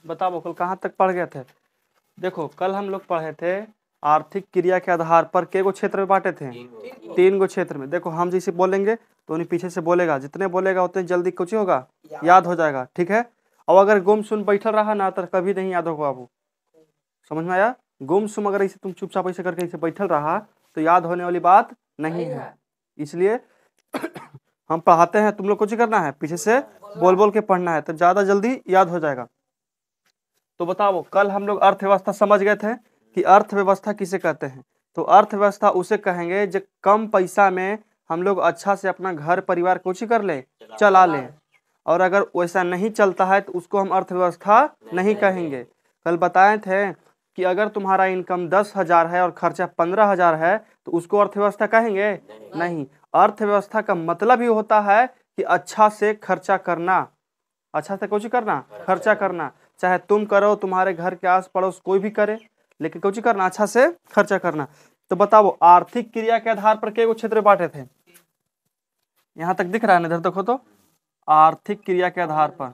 बताओ कल कहाँ तक पढ़ गए थे? देखो कल हम लोग पढ़े थे आर्थिक क्रिया के आधार पर के गो क्षेत्र में बांटे थे? 3 गो क्षेत्र में। देखो हम जैसे बोलेंगे तो उन्हीं पीछे से बोलेगा, जितने बोलेगा उतने जल्दी कुछ होगा, याद हो जाएगा। ठीक है। और अगर गुम सुन बैठल रहा ना तो कभी नहीं याद होगा बाबू, समझ में आया? गुम सुम अगर ऐसे तुम चुपचाप ऐसे करके ऐसे बैठल रहा तो याद होने वाली बात नहीं है। इसलिए हम पढ़ाते हैं, तुम लोग कुछ करना है पीछे से बोल बोल के पढ़ना है तो ज्यादा जल्दी याद हो जाएगा। तो बताओ कल हम लोग अर्थव्यवस्था समझ गए थे कि अर्थव्यवस्था किसे कहते हैं? तो अर्थव्यवस्था उसे कहेंगे जो कम पैसा में हम लोग अच्छा से अपना घर परिवार कुछ कर ले, चला ले। और अगर वैसा नहीं चलता है तो उसको हम अर्थव्यवस्था नहीं कहेंगे। कल बताए थे कि अगर तुम्हारा इनकम 10,000 है और खर्चा 15,000 है तो उसको अर्थव्यवस्था कहेंगे? नहीं। अर्थव्यवस्था का मतलब ही होता है कि अच्छा से खर्चा करना, अच्छा से कुछ करना, खर्चा करना। चाहे तुम करो, तुम्हारे घर के आस पड़ोस कोई भी करे, लेकिन कुछ करना, अच्छा से खर्चा करना। तो बताओ आर्थिक क्रिया के आधार पर के क्षेत्र बांटे थे? यहां तक दिख रहा है ना? इधर देखो तो, आर्थिक क्रिया के आधार पर,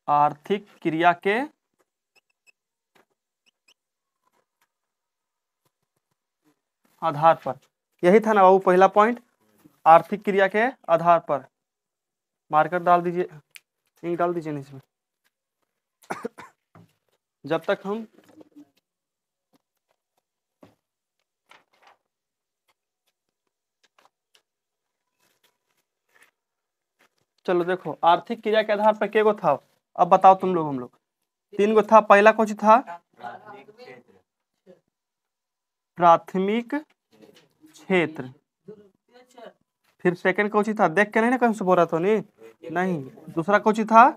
आर्थिक क्रिया के आधार पर, यही था ना बाबू पहला पॉइंट, आर्थिक क्रिया के आधार पर। मार्कर डाल दीजिए, इंक डाल दीजिए इसमें। जब तक हम चलो देखो आर्थिक क्रिया के आधार पर के गो था? अब बताओ तुम लोग, हम लोग 3 गो था। पहला कौन था? प्राथमिक क्षेत्र। फिर सेकंड कौन था? देख के नहीं ना कहीं से बोल रहा था नहीं। दूसरा कौन था?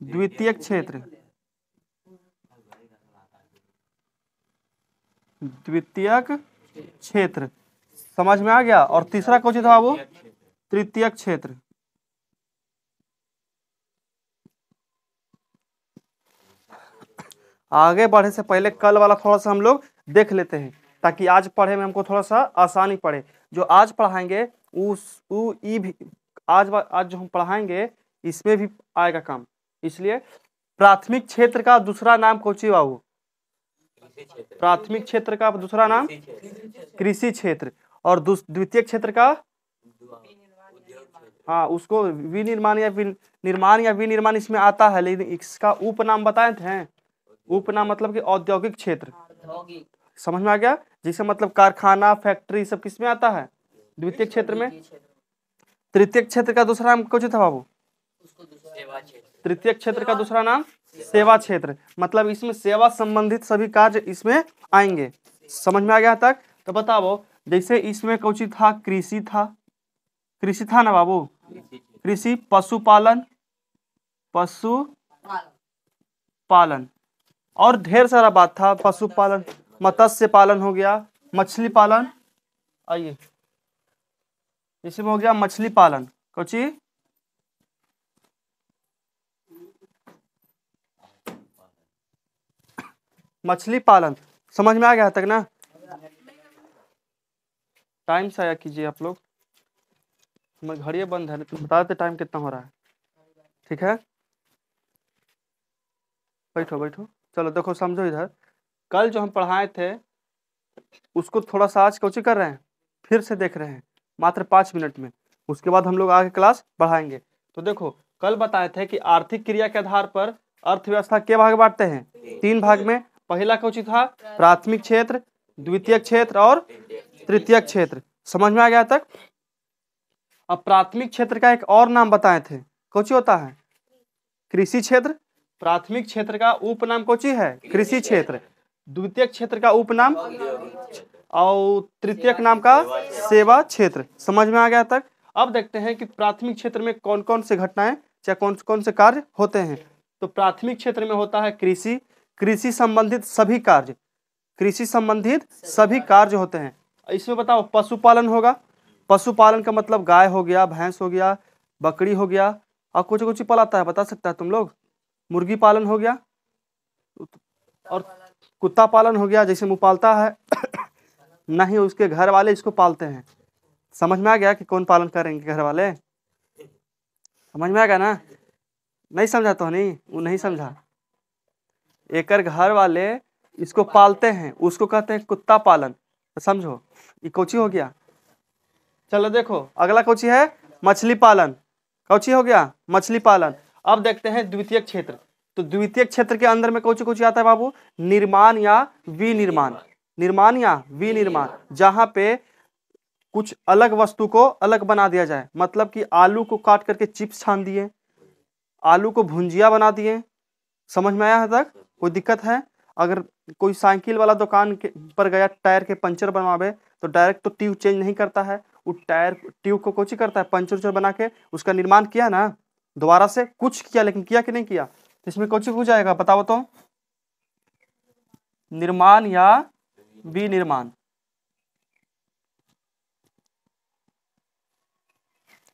द्वितीयक क्षेत्र। द्वितीयक क्षेत्र समझ में आ गया। और तीसरा कौन था वो? तृतीयक क्षेत्र। आगे बढ़े से पहले कल वाला थोड़ा सा हम लोग देख लेते हैं ताकि आज पढ़े में हमको थोड़ा सा आसानी पड़े। जो आज पढ़ाएंगे भी आज जो हम पढ़ाएंगे इसमें भी आएगा काम। इसलिए प्राथमिक क्षेत्र का दूसरा नाम कौन बाबू? प्राथमिक क्षेत्र का दूसरा नाम कृषि क्षेत्र। और द्वितीय क्षेत्र का, हाँ, उसको विनिर्माण या विनिर्माण इसमें आता है, लेकिन इसका उपनाम बताए थे। उपनाम मतलब कि औद्योगिक क्षेत्र। समझ में आ गया? जिससे मतलब कारखाना, फैक्ट्री सब किसमें आता है? द्वितीय क्षेत्र में। तृतीय क्षेत्र का दूसरा नाम कौन था बाबू? तृतीय क्षेत्र का दूसरा नाम सेवा क्षेत्र। मतलब इसमें सेवा संबंधित सभी कार्य इसमें आएंगे। समझ में आ गया तक? तो बताओ जैसे इसमें कौन था? कृषि था। कृषि था ना बाबू? कृषि, पशुपालन, पशुपालन और ढेर सारा बात था। पशुपालन, मत्स्य पालन हो गया, मछली पालन। आइए इसमें हो गया मछली पालन। कोची? मछली पालन। समझ में आ गया तक ना? टाइम से आया कीजिए आप लोग, घड़िया बंद है, तुम बता देते टाइम कितना हो रहा है। ठीक है, बैठो बैठो। चलो देखो समझो इधर, कल जो हम पढ़ाए थे उसको थोड़ा सा आज कोचिंग कर रहे हैं, फिर से देख रहे हैं मात्र 5 मिनट में। उसके बाद हम लोग आगे क्लास बढ़ाएंगे। तो देखो कल बताए थे कि आर्थिक क्रिया के आधार पर अर्थव्यवस्था के भाग बांटते हैं? 3 भाग में। पहला कौन था? प्राथमिक क्षेत्र, द्वितीय क्षेत्र और तृतीय क्षेत्र। समझ में आ गया तक? अब प्राथमिक क्षेत्र का एक और नाम बताए थे, कौन होता है? कृषि क्षेत्र। प्राथमिक क्षेत्र का उपनाम कौन है? कृषि क्षेत्र। द्वितीय क्षेत्र का उपनाम और तृतीयक नाम का सेवा क्षेत्र। समझ में आ गया तक? अब देखते हैं कि प्राथमिक क्षेत्र में कौन कौन से घटनाएं या कौन कौन से कार्य होते हैं। तो प्राथमिक क्षेत्र में होता है कृषि, कृषि संबंधित सभी कार्य, कृषि संबंधित सभी कार्य होते हैं। इसमें बताओ पशुपालन होगा। पशुपालन का मतलब गाय हो गया, भैंस हो गया, बकरी हो गया, और कुछ कुछ पलाता है, बता सकता है तुम लोग? मुर्गी पालन हो गया और कुत्ता पालन हो गया, जैसे मुँह पालता है नहीं, उसके घर वाले इसको पालते हैं। समझ में आ गया कि कौन पालन करेंगे? घर वाले। समझ में आएगा ना? नहीं समझा तो नहीं, वो नहीं समझा। एक घर वाले इसको पालते हैं, उसको कहते हैं कुत्ता पालन, तो समझो ये कोची हो गया। चलो देखो अगला कोची है मछली पालन। कोची हो गया मछली पालन। अब देखते हैं द्वितीय क्षेत्र। तो द्वितीय क्षेत्र के अंदर में कोची कोची आता है बाबू? निर्माण या विनिर्माण। निर्माण या विनिर्माण, जहां पे कुछ अलग वस्तु को अलग बना दिया जाए। मतलब कि आलू को काट करके चिप्स छान दिए, आलू को भुंजिया बना दिए। समझ में आया है तक? कोई दिक्कत है? अगर कोई साइकिल वाला दुकान के पर गया टायर के पंचर बनवावे, तो डायरेक्ट तो ट्यूब चेंज नहीं करता है, वो टायर ट्यूब को कोची करता है, पंचर उचर बना के उसका निर्माण किया ना, दोबारा से कुछ किया, लेकिन किया कि नहीं किया? तो इसमें कोची हो जाएगा बताओ तो? निर्माण या विनिर्माण।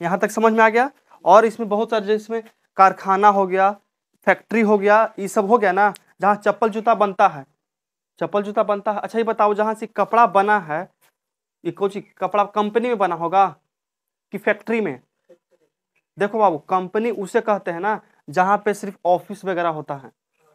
यहां तक समझ में आ गया? और इसमें बहुत सारे, जिसमें कारखाना हो गया, फैक्ट्री हो गया, ये सब हो गया ना, जहाँ चप्पल जूता बनता है, चप्पल जूता बनता है। अच्छा ये बताओ, जहाँ से कपड़ा बना है, ये कोची कपड़ा कंपनी में बना होगा कि फैक्ट्री में? देखो बाबू, कंपनी उसे कहते हैं ना जहाँ पे सिर्फ ऑफिस वगैरह होता है।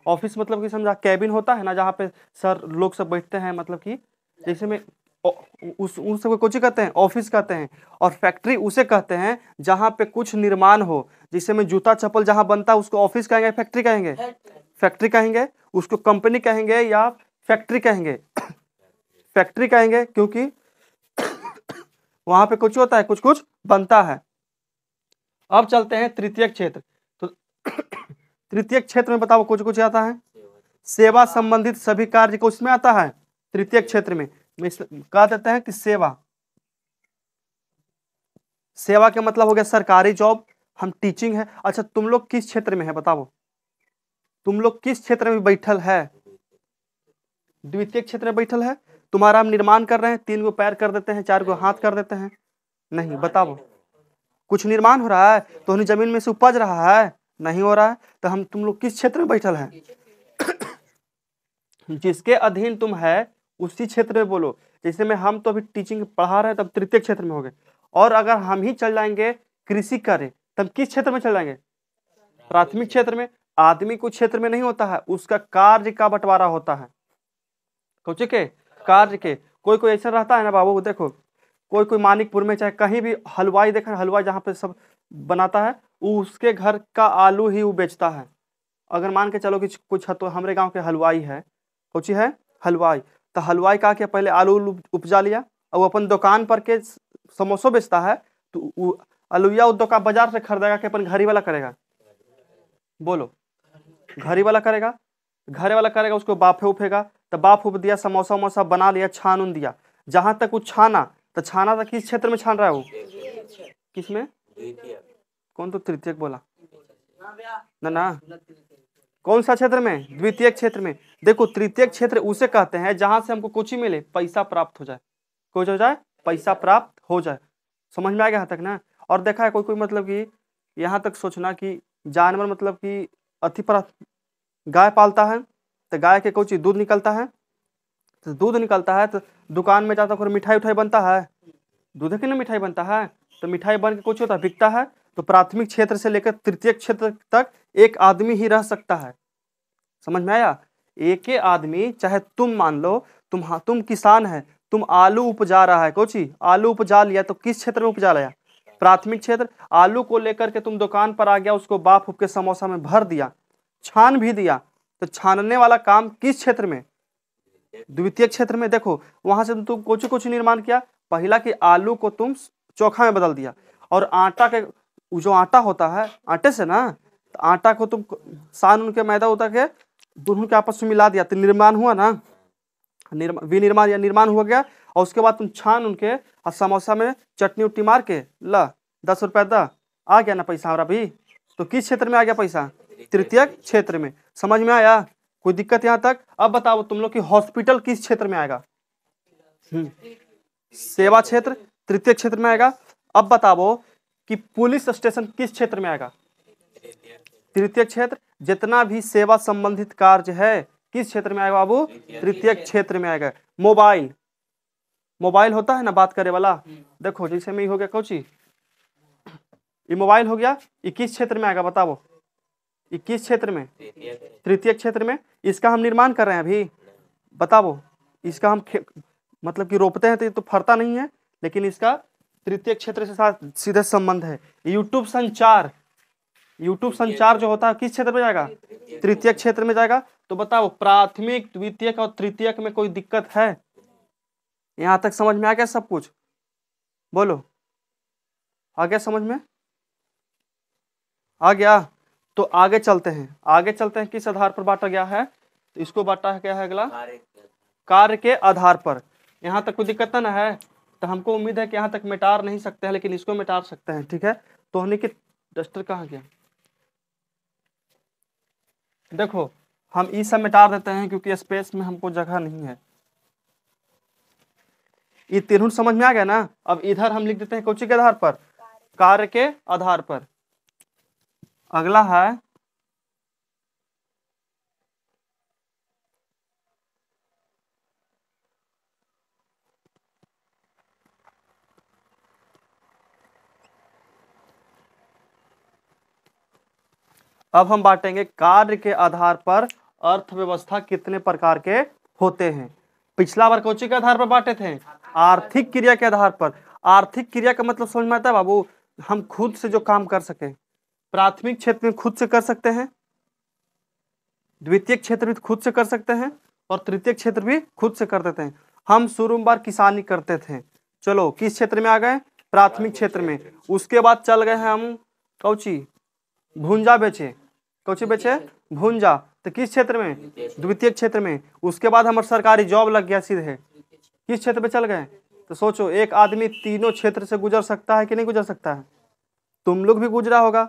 ऑफिस मतलब कि समझा, कैबिन होता है ना, जहाँ पे सर लोग सब बैठते हैं, मतलब कि जैसे में उस सबको कोची कहते हैं? ऑफिस कहते हैं। और फैक्ट्री उसे कहते हैं जहाँ पे कुछ निर्माण हो, जिससे में जूता चप्पल जहाँ बनता है उसको ऑफिस कहेंगे, फैक्ट्री कहेंगे? फैक्ट्री कहेंगे। उसको कंपनी कहेंगे या फैक्ट्री कहेंगे? फैक्ट्री कहेंगे, क्योंकि वहां पे कुछ होता है, कुछ कुछ बनता है। अब चलते हैं तृतीय क्षेत्र। तो तृतीय क्षेत्र में बताओ कुछ कुछ आता है? सेवा संबंधित सभी कार्य को उसमें आता है तृतीय क्षेत्र में। कह देते हैं कि सेवा, सेवा का मतलब हो गया सरकारी जॉब, हम टीचिंग है। अच्छा तुम लोग किस क्षेत्र में है बताओ? तुम लोग किस क्षेत्र में बैठल है? द्वितीय क्षेत्र में बैठल है। तुम्हारा हम निर्माण कर रहे हैं, 3 गो पैर कर देते हैं, 4 गो हाथ कर देते हैं, नहीं बताओ? कुछ निर्माण हो रहा है तो उन्हीं जमीन में से उपज रहा है, नहीं हो रहा है। तो हम तुम लोग किस क्षेत्र में बैठल है? जिसके अधीन तुम है उसी क्षेत्र में बोलो। जैसे में हम तो अभी टीचिंग पढ़ा रहे हैं, तब तृतीय क्षेत्र में हो गए। और अगर हम ही चल जाएंगे कृषि करें, तब किस क्षेत्र में चल जाएंगे? प्राथमिक क्षेत्र में। आदमी को क्षेत्र में नहीं होता है, उसका कार्य का बंटवारा होता है। सोचे के कार्य के। कोई कोई ऐसा रहता है ना बाबू, देखो कोई कोई मानिकपुर में चाहे कहीं भी हलवाई देखा, हलवाई जहाँ पे सब बनाता है, उसके घर का आलू ही वो बेचता है। अगर मान के चलो कि कुछ तो हमारे गांव के हलवाई है, कुछ है हलवाई, तो हलवाई का क्या पहले आलू उपजा लिया और वो अपन दुकान पर के समोसा बेचता है, तो वो आलूया वो दुकान बाजार से खरीदेगा कि अपन घरी वाला करेगा? बोलो, घरी वाला करेगा। घरे वाला करेगा, उसको बाफे उफेगा, तो बाफ उफ दिया, समोसा वमोसा बना लिया, छान उन दिया। जहां तक वो छाना, तो छाना था किस क्षेत्र में छान रहा है वो? किसमें? कौन तो तृतीयक बोला ना ना? कौन सा क्षेत्र में? द्वितीय क्षेत्र में। देखो तृतीय क्षेत्र उसे कहते हैं जहां से हमको कुछ ही मिले, पैसा प्राप्त हो जाए। कुछ हो जाए, पैसा प्राप्त हो जाए। समझ में आ गया यहाँ तक ना? और देखा है कोई कोई मतलब कि यहाँ तक सोचना कि जानवर मतलब कि अति पर गाय पालता है, तो गाय के कुछ दूध निकलता है, तो दूध निकलता है तो दुकान में जाता है, मिठाई उठाई बनता है, दूध के लिए मिठाई बनता है, तो मिठाई बन के कुछ होता है, बिकता है। तो प्राथमिक क्षेत्र से लेकर तृतीय क्षेत्र तक एक आदमी ही रह सकता है। समझ में आया? एक ही आदमी, चाहे तुम मान लो तुम किसान है, तुम आलू उपजा रहा है, कोची आलू उपजा लिया, तो किस क्षेत्र में उपजा लिया? प्राथमिक क्षेत्र। आलू को लेकर के तुम दुकान पर आ गया, उसको बाफ उप के समोसा में भर दिया, छान भी दिया, तो छानने वाला काम किस क्षेत्र में? द्वितीय क्षेत्र में। देखो वहां से तुम कुछ कुछ निर्माण किया। पहला कि आलू को तुम चोखा में बदल दिया, और आटा के जो आटा होता है, आटे से ना, तो आटा को तुम सान उनके मैदा उतर के दोनों के आपस में मिला दिया, तो निर्माण हुआ ना, विनिर्माण या निर्माण हो गया। और उसके बाद तुम छान उनके और समोसा में चटनी उट्टी मार के ला 10 रुपया दा, आ गया ना पैसा हमारा भी। तो किस क्षेत्र में आ गया पैसा? तृतीय क्षेत्र में। समझ में आया? कोई दिक्कत यहाँ तक? अब बताओ तुम लोग कि हॉस्पिटल किस क्षेत्र में आएगा? सेवा क्षेत्र तृतीय क्षेत्र में आएगा। अब बताओ कि पुलिस स्टेशन किस क्षेत्र में आएगा? तृतीय क्षेत्र। जितना भी सेवा संबंधित कार्य है किस क्षेत्र में आएगा बाबू? तृतीय क्षेत्र में आएगा। मोबाइल होता है ना बात करे वाला, देखो जैसे में हो गया कोची ये मोबाइल हो गया, ये किस क्षेत्र में आएगा बताओ, ये किस क्षेत्र में, तृतीय क्षेत्र में। इसका हम निर्माण कर रहे हैं अभी, बताओ, इसका हम मतलब कि रोपते हैं तो ये तो फरता नहीं है, लेकिन इसका तृतीय क्षेत्र से साथ सीधे संबंध है। यूट्यूब संचार, यूट्यूब संचार जो होता है किस क्षेत्र में जाएगा, तृतीय क्षेत्र में जाएगा। तो बताओ प्राथमिक, द्वितीयक और तृतीयक में कोई दिक्कत है? यहां तक समझ में आ गया सब कुछ? बोलो, आ गया समझ में? आ गया? तो आगे चलते हैं, आगे चलते हैं। किस आधार पर बांटा गया है? तो इसको बांटा है क्या है अगला, कार्य के आधार पर। यहाँ तक कोई दिक्कत ना है? तो हमको उम्मीद है कि यहाँ तक मिटार नहीं सकते हैं, लेकिन इसको मिटार सकते हैं, ठीक है। तो हमने कि डस्टर कहाँ गया, देखो हम ई सब मिटार देते हैं क्योंकि स्पेस में हमको जगह नहीं है। ये तीनों समझ में आ गया ना? अब इधर हम लिख देते हैं कौची के आधार पर, कार्य के आधार पर। अगला है अब हम बांटेंगे कार्य के आधार पर अर्थव्यवस्था कितने प्रकार के होते हैं। पिछला बार कौची के आधार पर बांटे थे, आर्थिक क्रिया के आधार पर। आर्थिक क्रिया का मतलब समझ में आता है बाबू, हम खुद से जो काम कर सके। प्राथमिक क्षेत्र में खुद से कर सकते हैं, द्वितीय क्षेत्र भी खुद से कर सकते हैं, और तृतीय क्षेत्र भी खुद से कर देते हैं। हम शुरू में बार किसानी करते थे, चलो किस क्षेत्र में आ गए, प्राथमिक क्षेत्र में। उसके बाद चल गए हैं हम कौची, भुंजा बेचे, कौची बेचे, भुंजा। तो किस क्षेत्र में, द्वितीय क्षेत्र में। उसके बाद हमारा सरकारी जॉब लग गया सीधे, किस क्षेत्र में चल गए। तो सोचो एक आदमी तीनों क्षेत्र से गुजर सकता है कि नहीं गुजर सकता है? तुम लोग भी गुजरा होगा।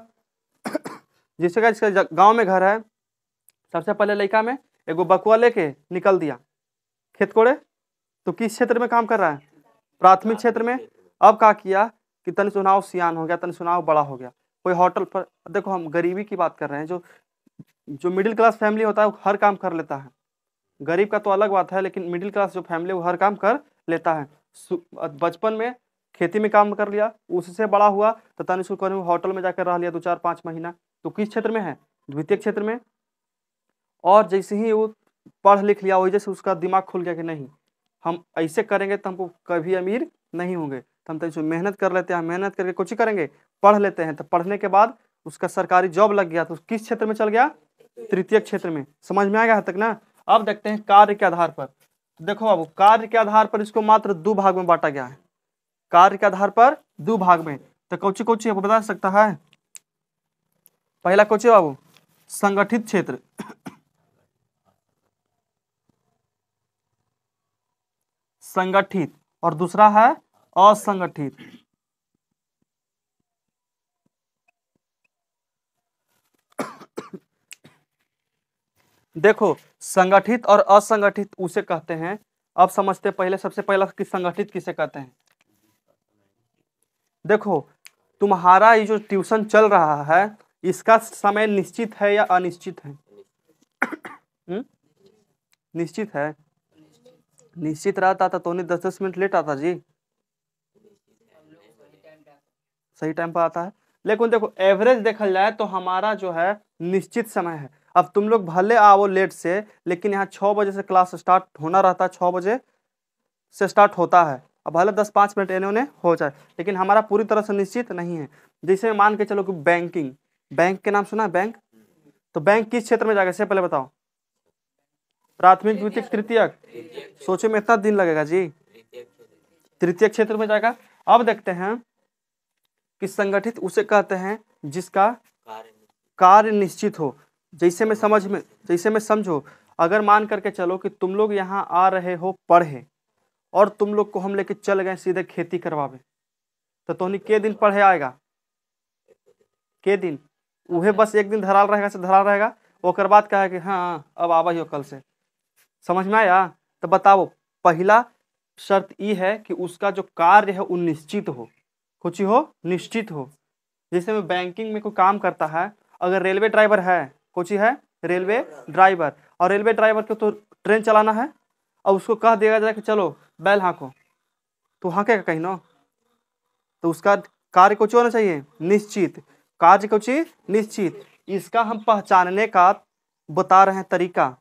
जिसका इसका गांव में घर है, सबसे पहले लड़का में एगो बकुआ लेके निकल दिया खेत कोड़े, तो किस क्षेत्र में काम कर रहा है, प्राथमिक क्षेत्र में। अब क्या किया कि तन सुनाव सियान हो गया, तन सुनाव बड़ा हो गया, कोई होटल पर। देखो हम गरीबी की बात कर रहे हैं, जो मिडिल क्लास फैमिली होता है वो हर काम कर लेता है। गरीब का तो अलग बात है, लेकिन मिडिल क्लास जो फैमिली वो हर काम कर लेता है। बचपन में खेती में काम कर लिया, उससे बड़ा हुआ तो तन होटल में जाकर रह लिया 2-4-5 महीना, तो किस क्षेत्र में है, द्वितीय क्षेत्र में। और जैसे ही वो पढ़ लिख लिया, वजह से उसका दिमाग खुल गया कि नहीं हम ऐसे करेंगे तो हमको कभी अमीर नहीं होंगे, तो हम तो मेहनत कर लेते हैं, मेहनत करके कुछ करेंगे, पढ़ लेते हैं। तो पढ़ने के बाद उसका सरकारी जॉब लग गया, तो किस क्षेत्र में चल गया, तृतीय क्षेत्र में। समझ में आ गया तक ना? अब देखते हैं कार्य के आधार पर। तो देखो बाबू कार्य के आधार पर इसको मात्र 2 भाग में बांटा गया है, कार्य के आधार पर 2 भाग में। तो कौची कौची आपको बता सकता है? पहला कौची बाबू, संगठित क्षेत्र, संगठित, और दूसरा है असंगठित। देखो संगठित और असंगठित उसे कहते हैं। अब समझते पहले, सबसे पहला कि संगठित किसे कहते हैं। देखो तुम्हारा ये जो ट्यूशन चल रहा है, इसका समय निश्चित है या अनिश्चित है? निश्चित है। निश्चित रहता तो नहीं 10-10 मिनट लेट आता जी, सही टाइम पर आता है। लेकिन देखो एवरेज देखा जाए तो हमारा जो है निश्चित समय है। अब तुम लोग भले आओ लेट से, लेकिन यहाँ 6 बजे से क्लास स्टार्ट होना रहता है, 6 बजे से स्टार्ट होता है। अब भले 10-5 मिनट इन्होंने हो जाए, लेकिन हमारा पूरी तरह से निश्चित नहीं है। जैसे मान के चलो कि बैंकिंग, बैंक के नाम सुना है बैंक, तो बैंक किस क्षेत्र में जाएगा इससे पहले बताओ, प्राथमिक, द्वितीय, तृतीयक। सोचे में इतना दिन लगेगा जी, तृतीय क्षेत्र में जाएगा। अब देखते हैं कि संगठित उसे कहते हैं जिसका कार्य निश्चित हो। जैसे में समझो, अगर मान करके चलो कि तुम लोग यहाँ आ रहे हो पढ़े, और तुम लोग को हम लेके चल गए सीधे खेती करवावे, तो तुमने के दिन पढ़े आएगा, के दिन उहे बस एक दिन धराल रहेगा से धराल रहेगा, ओकर बाद कहे कि हाँ अब आवा ही हो कल से। समझ में आया? तो बताओ पहला शर्त ये है कि उसका जो कार्य है वो निश्चित हो, कुछ हो निश्चित हो। जैसे में बैंकिंग में कोई काम करता है, अगर रेलवे ड्राइवर है, कुछ है रेलवे ड्राइवर, और रेलवे ड्राइवर को तो ट्रेन चलाना है, और उसको कह दिया जाए कि चलो बैल हाँको, तो हाँकेगा कहीं ना, तो उसका कार्य कुछ होना चाहिए निश्चित, कार्य कुछ निश्चित। इसका हम पहचानने का बता रहे हैं तरीका,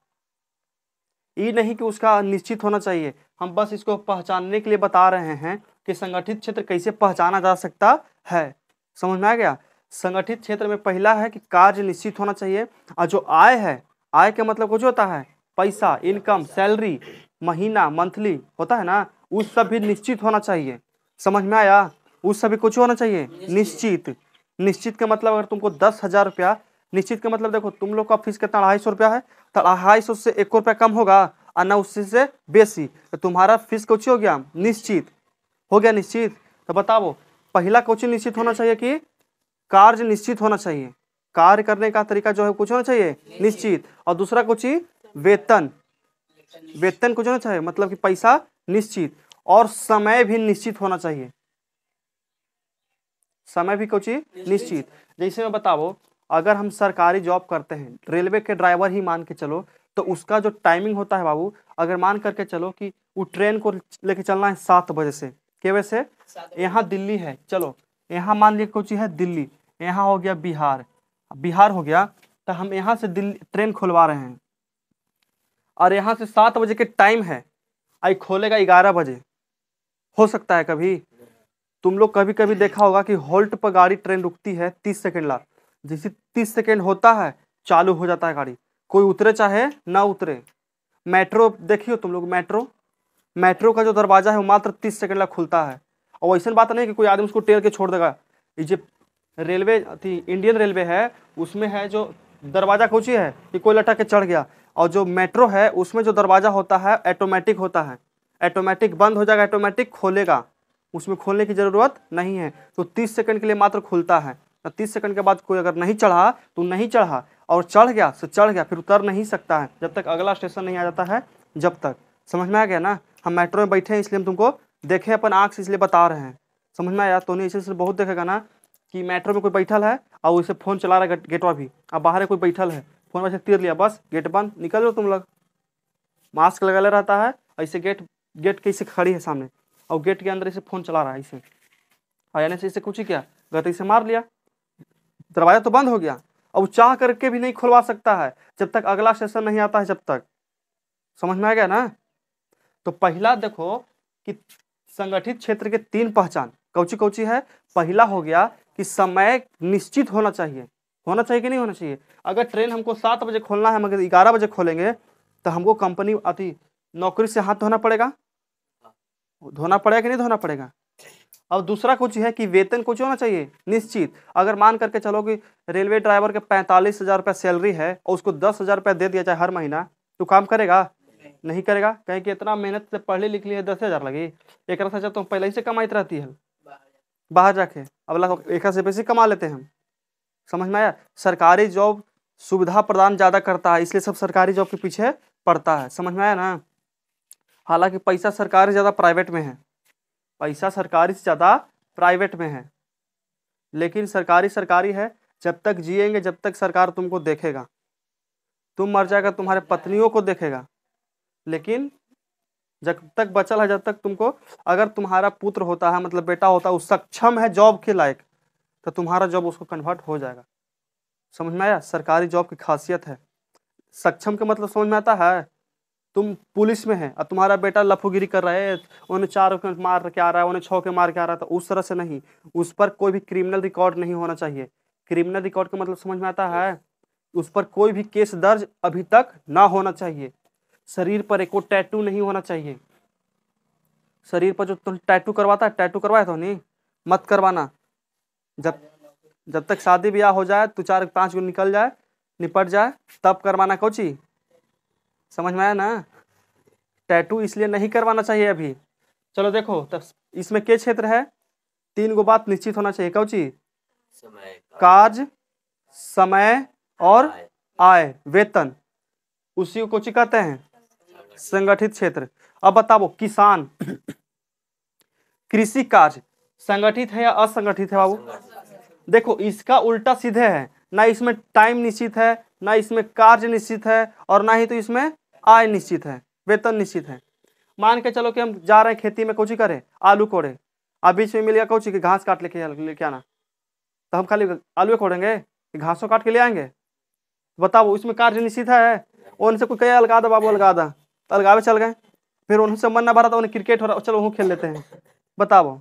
ये नहीं कि उसका निश्चित होना चाहिए, हम बस इसको पहचानने के लिए बता रहे हैं कि संगठित क्षेत्र कैसे पहचाना जा सकता है। समझ में आ गया। संगठित क्षेत्र में पहला है कि कार्य निश्चित होना चाहिए, और जो आय है, आय का मतलब कुछ होता है पैसा, इनकम, सैलरी, महीना, मंथली होता है ना, उस सब भी निश्चित होना चाहिए। समझ में आया। उस सभी कुछ होना चाहिए निश्चित। निश्चित का मतलब अगर तुमको 10,000 रुपया, निश्चित का मतलब देखो तुम लोग का फीस कितना 250 रुपया है, तो 250 से 1 रुपया कम होगा और ना उससे से बेसी, तो तुम्हारा फीस कुछ हो गया निश्चित, हो गया निश्चित। तो बताओ पहला कुछ निश्चित होना चाहिए कि कार्य निश्चित होना चाहिए, कार्य करने का तरीका जो है कुछ होना चाहिए निश्चित। और दूसरा कुछ ही वेतन, वेतन कुछ होना चाहिए मतलब कि पैसा निश्चित, और समय भी निश्चित होना चाहिए, समय भी कुछ निश्चित। जैसे मैं बताओ अगर हम सरकारी जॉब करते हैं, रेलवे के ड्राइवर ही मान के चलो, तो उसका जो टाइमिंग होता है बाबू, अगर मान करके चलो कि वो ट्रेन को लेके चलना है 7 बजे से, क्या बजे से, यहाँ दिल्ली है, चलो यहाँ मान लीजिए कुछ है दिल्ली, यहाँ हो गया बिहार, बिहार हो गया, तो हम यहाँ से दिल्ली ट्रेन खुलवा रहे हैं, और यहाँ से 7 बजे के टाइम है, आई खोलेगा 11 बजे। हो सकता है कभी तुम लोग कभी कभी देखा होगा कि होल्ट पर गाड़ी ट्रेन रुकती है 30 सेकंड ला, जैसे 30 सेकंड होता है चालू हो जाता है गाड़ी, कोई उतरे चाहे ना उतरे। मेट्रो देखियो तुम लोग, मेट्रो, मेट्रो का जो दरवाजा है वो मात्र 30 सेकंड ला खुलता है, और वैसे बात नहीं कि कोई आदमी उसको टेल के छोड़ देगा। ये जो रेलवे थी, इंडियन रेलवे है, उसमें है जो दरवाजा कुछ ही है कि कोई लटक के चढ़ गया, और जो मेट्रो है उसमें जो दरवाजा होता है ऑटोमेटिक होता है, ऑटोमेटिक बंद हो जाएगा, ऑटोमेटिक खोलेगा, उसमें खोलने की जरूरत नहीं है। तो 30 सेकंड के लिए मात्र खुलता है, 30 सेकंड के बाद कोई अगर नहीं चढ़ा तो नहीं चढ़ा, और चढ़ गया तो चढ़ गया, फिर उतर नहीं सकता है जब तक अगला स्टेशन नहीं आ जाता है, जब तक। समझ में आ गया ना। हम मेट्रो में बैठे हैं इसलिए हम तुमको देखे अपन आँख से, इसलिए बता रहे हैं। समझ में आया। तो नहीं ऐसे बहुत देखेगा ना कि मेट्रो में कोई बैठल है और उसे फ़ोन चला रहा है गेटवा भी, अब बाहर कोई बैठल है, फ़ोन वैसे तीर लिया, बस गेट बंद, निकल लो तुम लोग। मास्क लगा रहता है, ऐसे गेट कैसे खड़ी है सामने, और गेट के अंदर इसे फ़ोन चला रहा है इसे, और यानी से इसे कुछ ही किया, गलती से मार लिया, दरवाजा तो बंद हो गया। अब चाह करके भी नहीं खुलवा सकता है जब तक अगला स्टेशन नहीं आता है, जब तक। समझ में आ गया ना। तो पहला देखो कि संगठित क्षेत्र के 3 पहचान कौची कौची है। पहला हो गया कि समय निश्चित होना चाहिए, होना चाहिए कि नहीं होना चाहिए। अगर ट्रेन हमको 7 बजे खोलना है मगर 11 बजे खोलेंगे, तो हमको कंपनी आती नौकरी से हाथ धोना पड़ेगा, धोना पड़ेगा कि नहीं धोना पड़ेगा। और दूसरा कुछ है कि वेतन कुछ होना चाहिए निश्चित। अगर मान करके चलो कि रेलवे ड्राइवर के 45,000 रुपया सैलरी है और उसको 10,000 रुपया दे दिया जाए हर महीना, तो काम करेगा नहीं करेगा, कहीं कि इतना मेहनत से पढ़ लिख ली है, 10,000 लगी, एक से तो पहले ही से कमाई रहती है बाहर जाके, अब एक से बेसी कमा लेते हैं हम। समझ में आया। सरकारी जॉब सुविधा प्रदान ज़्यादा करता है, इसलिए सब सरकारी जॉब के पीछे पड़ता है। समझ में आया ना। हालांकि पैसा सरकारी ज़्यादा प्राइवेट में है, पैसा सरकारी से ज़्यादा प्राइवेट में है, लेकिन सरकारी सरकारी है। जब तक जिएंगे जब तक सरकार तुमको देखेगा, तुम मर जाएगा तुम्हारे पत्नियों को देखेगा, लेकिन जब तक बचल है, जब तक तुमको, अगर तुम्हारा पुत्र होता है मतलब बेटा होता है, वो सक्षम है जॉब के लायक, तो तुम्हारा जॉब उसको कन्वर्ट हो जाएगा। समझ में आया। सरकारी जॉब की खासियत है। सक्षम का मतलब समझ में आता है। तुम पुलिस में है और तुम्हारा बेटा लफूगिरी कर रहा है, उन्हें 4 के मार के आ रहा है, उन्हें 6 के मार के आ रहा है, तो उस तरह से नहीं, उस पर कोई भी क्रिमिनल रिकॉर्ड नहीं होना चाहिए। क्रिमिनल रिकॉर्ड का मतलब समझ में आता है, उस पर कोई भी केस दर्ज अभी तक ना होना चाहिए। शरीर पर एक टैटू नहीं होना चाहिए। शरीर पर जो तुम टैटू करवाता है, टैटू करवाया तो नहीं, मत करवाना। जब तक शादी ब्याह हो जाए, तो 4-5 गो निकल जाए, निपट जाए, तब करवाना कोची। समझ में आया ना। टैटू इसलिए नहीं करवाना चाहिए अभी। चलो देखो तब इसमें के क्षेत्र है, 3 गो बात निश्चित होना चाहिए। कौची, कार्य, समय और आय, वेतन, उसी को कोची कहते हैं संगठित क्षेत्र। अब बताओ किसान, कृषि कार्य संगठित है या असंगठित है बाबू। देखो इसका उल्टा सीधे है, ना इसमें टाइम निश्चित है, ना इसमें कार्य निश्चित है, और ना ही तो इसमें आय निश्चित है, वेतन निश्चित है। मान के चलो कि हम जा रहे हैं खेती में, कुछ ही करें, आलू कोड़े, अब बीच में मिल गया कौची कि घास काट लेके आना, तो हम खाली आलू खोड़ेंगे कि घासों काट के ले आएंगे? बताओ, इसमें कार्य निश्चित है। उनसे कोई कहे अलगा दो बाबू अलगा दा, तो अलगावे चल गए। फिर उनसे मन ना भरा तो उन्हें क्रिकेट हो रहा, चलो वो खेल लेते हैं। बताओ,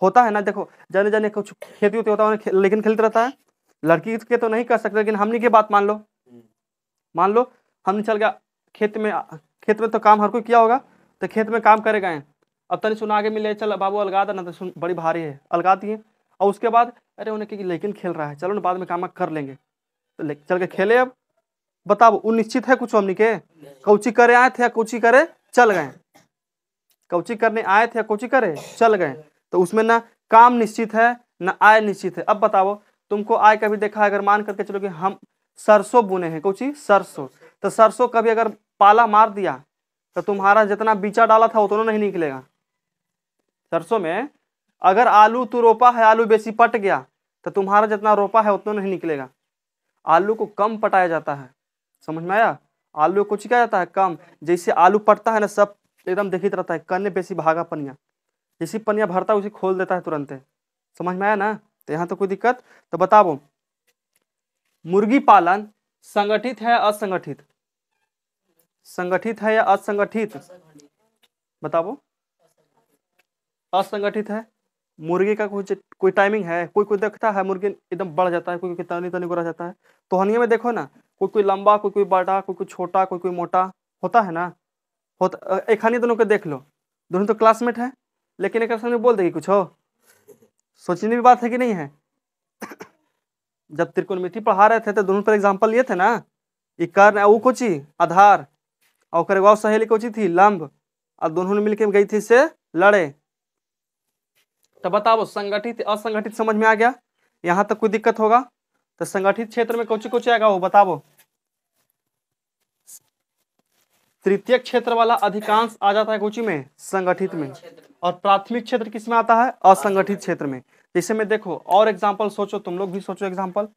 होता है ना। देखो जाने जाने कुछ खेती होती होता है लेकिन खेलते रहता है। लड़की के तो नहीं कर सकते, लेकिन हमने की बात मान लो हमने चल गया खेत में तो काम हर कोई किया होगा, तो खेत में काम करे गए। अब तनी सुना आगे मिले, चल बाबू अलगा देना, तो सुन बड़ी भारी है, अलगा दिए। और उसके बाद अरे उन्हें कि लेकिन खेल रहा है, चलो ना बाद में काम कर लेंगे, तो चल के खेले। अब बताओ, वो निश्चित है कुछ हमनी के? कौची करे आए थे या कौची करे चल गए? कौची करने आए थे या कौची करे चल गए। तो उसमें ना काम निश्चित है ना आय निश्चित है। अब बताओ, तुमको आय कभी देखा है? अगर मान करके चलो कि हम सरसों बुने हैं, कौची सरसों, तो सरसों कभी अगर पाला मार दिया तो तुम्हारा जितना बीचा डाला था उतना नहीं निकलेगा। सरसों में अगर आलू तू रोपा है, आलू बेसी पट गया तो तुम्हारा जितना रोपा है उतना नहीं निकलेगा। आलू को कम पटाया जाता है, समझ में आया? आलू को चिकाया जाता है कम। जैसे आलू पटता है ना, सब एकदम देखित रहता है, कन्ने बेसी भागा पनिया, जैसी पनिया भरता है उसे खोल देता है तुरंत। समझ में आया ना? तो यहाँ तो कोई दिक्कत? तो बताओ, मुर्गी पालन संगठित है असंगठित? संगठित है या असंगठित? बताओ। असंगठित है। मुर्गी का कोई टाइमिंग है? कोई देखता है मुर्गी एकदम बढ़ जाता है, कोई तनी तनी को रह जाता है। तो हनिया में देखो ना, कोई लंबा, कोई बड़ा, कोई छोटा, कोई मोटा होता है ना। होता एक हनी दोनों को देख लो, दोनों तो क्लासमेट है, लेकिन एक सामने बोल देगी कुछ हो। सोचने की बात है कि नहीं है? जब त्रिकोणमिति पढ़ा रहे थे तो दोनों पर एग्जाम्पल लिए थे ना, ये कर्ण वो कोची आधार और सहेली कोची थी लंब, और दोनों ने मिलकर गई थी से लड़े। तो बताओ, संगठित असंगठित समझ में आ गया? यहां तक कोई दिक्कत होगा? तो संगठित क्षेत्र में कौन आएगा वो बताओ? तृतीय क्षेत्र वाला अधिकांश आ जाता है कोची में, संगठित में। और प्राथमिक क्षेत्र किस में आता है? असंगठित क्षेत्र में। जैसे में देखो और एग्जाम्पल सोचो, तुम लोग भी सोचो एग्जाम्पल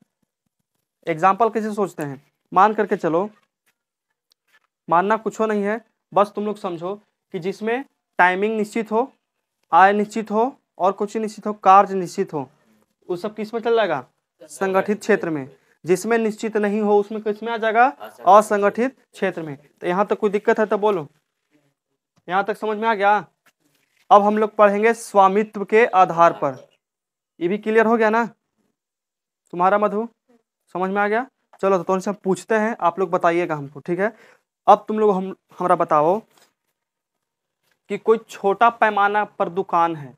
कैसे सोचते हैं। मान करके चलो, मानना कुछ नहीं है, बस तुम लोग समझो कि जिसमें टाइमिंग निश्चित हो, आय निश्चित हो और कुछ निश्चित हो, कार्य निश्चित हो, वो सब किस में चल जाएगा? संगठित क्षेत्र में। जिसमें निश्चित नहीं हो उसमें किस में आ जाएगा? असंगठित क्षेत्र में। तो यहाँ तक कोई दिक्कत है तो बोलो, यहाँ तक समझ में आ गया? अब हम लोग पढ़ेंगे स्वामित्व के आधार पर। ये भी क्लियर हो गया ना तुम्हारा मधु? समझ में आ गया? चलो तो तुमसे पूछते हैं, आप लोग बताइएगा हमको, ठीक है? अब तुम लोग हमरा बताओ कि कोई छोटा पैमाना पर दुकान है,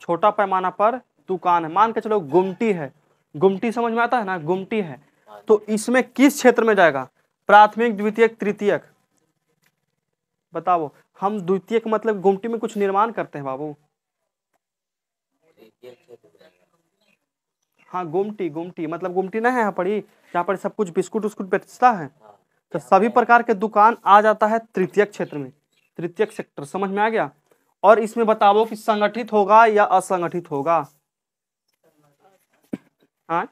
छोटा पैमाना पर दुकान है, मान के चलो गुमटी है। गुमटी समझ में आता है ना? गुमटी है, तो इसमें किस क्षेत्र में जाएगा? प्राथमिक, द्वितीयक, तृतीयक? बताओ। हम द्वितीयक मतलब गुमटी में कुछ निर्माण करते हैं बाबू। हाँ, गुमटी मतलब गुमटी ना है यहाँ पड़ी, यहाँ पर सब कुछ बिस्कुट उस्कुट बेचता है, तो सभी प्रकार के दुकान आ जाता है तृतीयक क्षेत्र में, तृतीयक सेक्टर। समझ में आ गया? और इसमें बताओ कि संगठित होगा या असंगठित होगा? हाँ,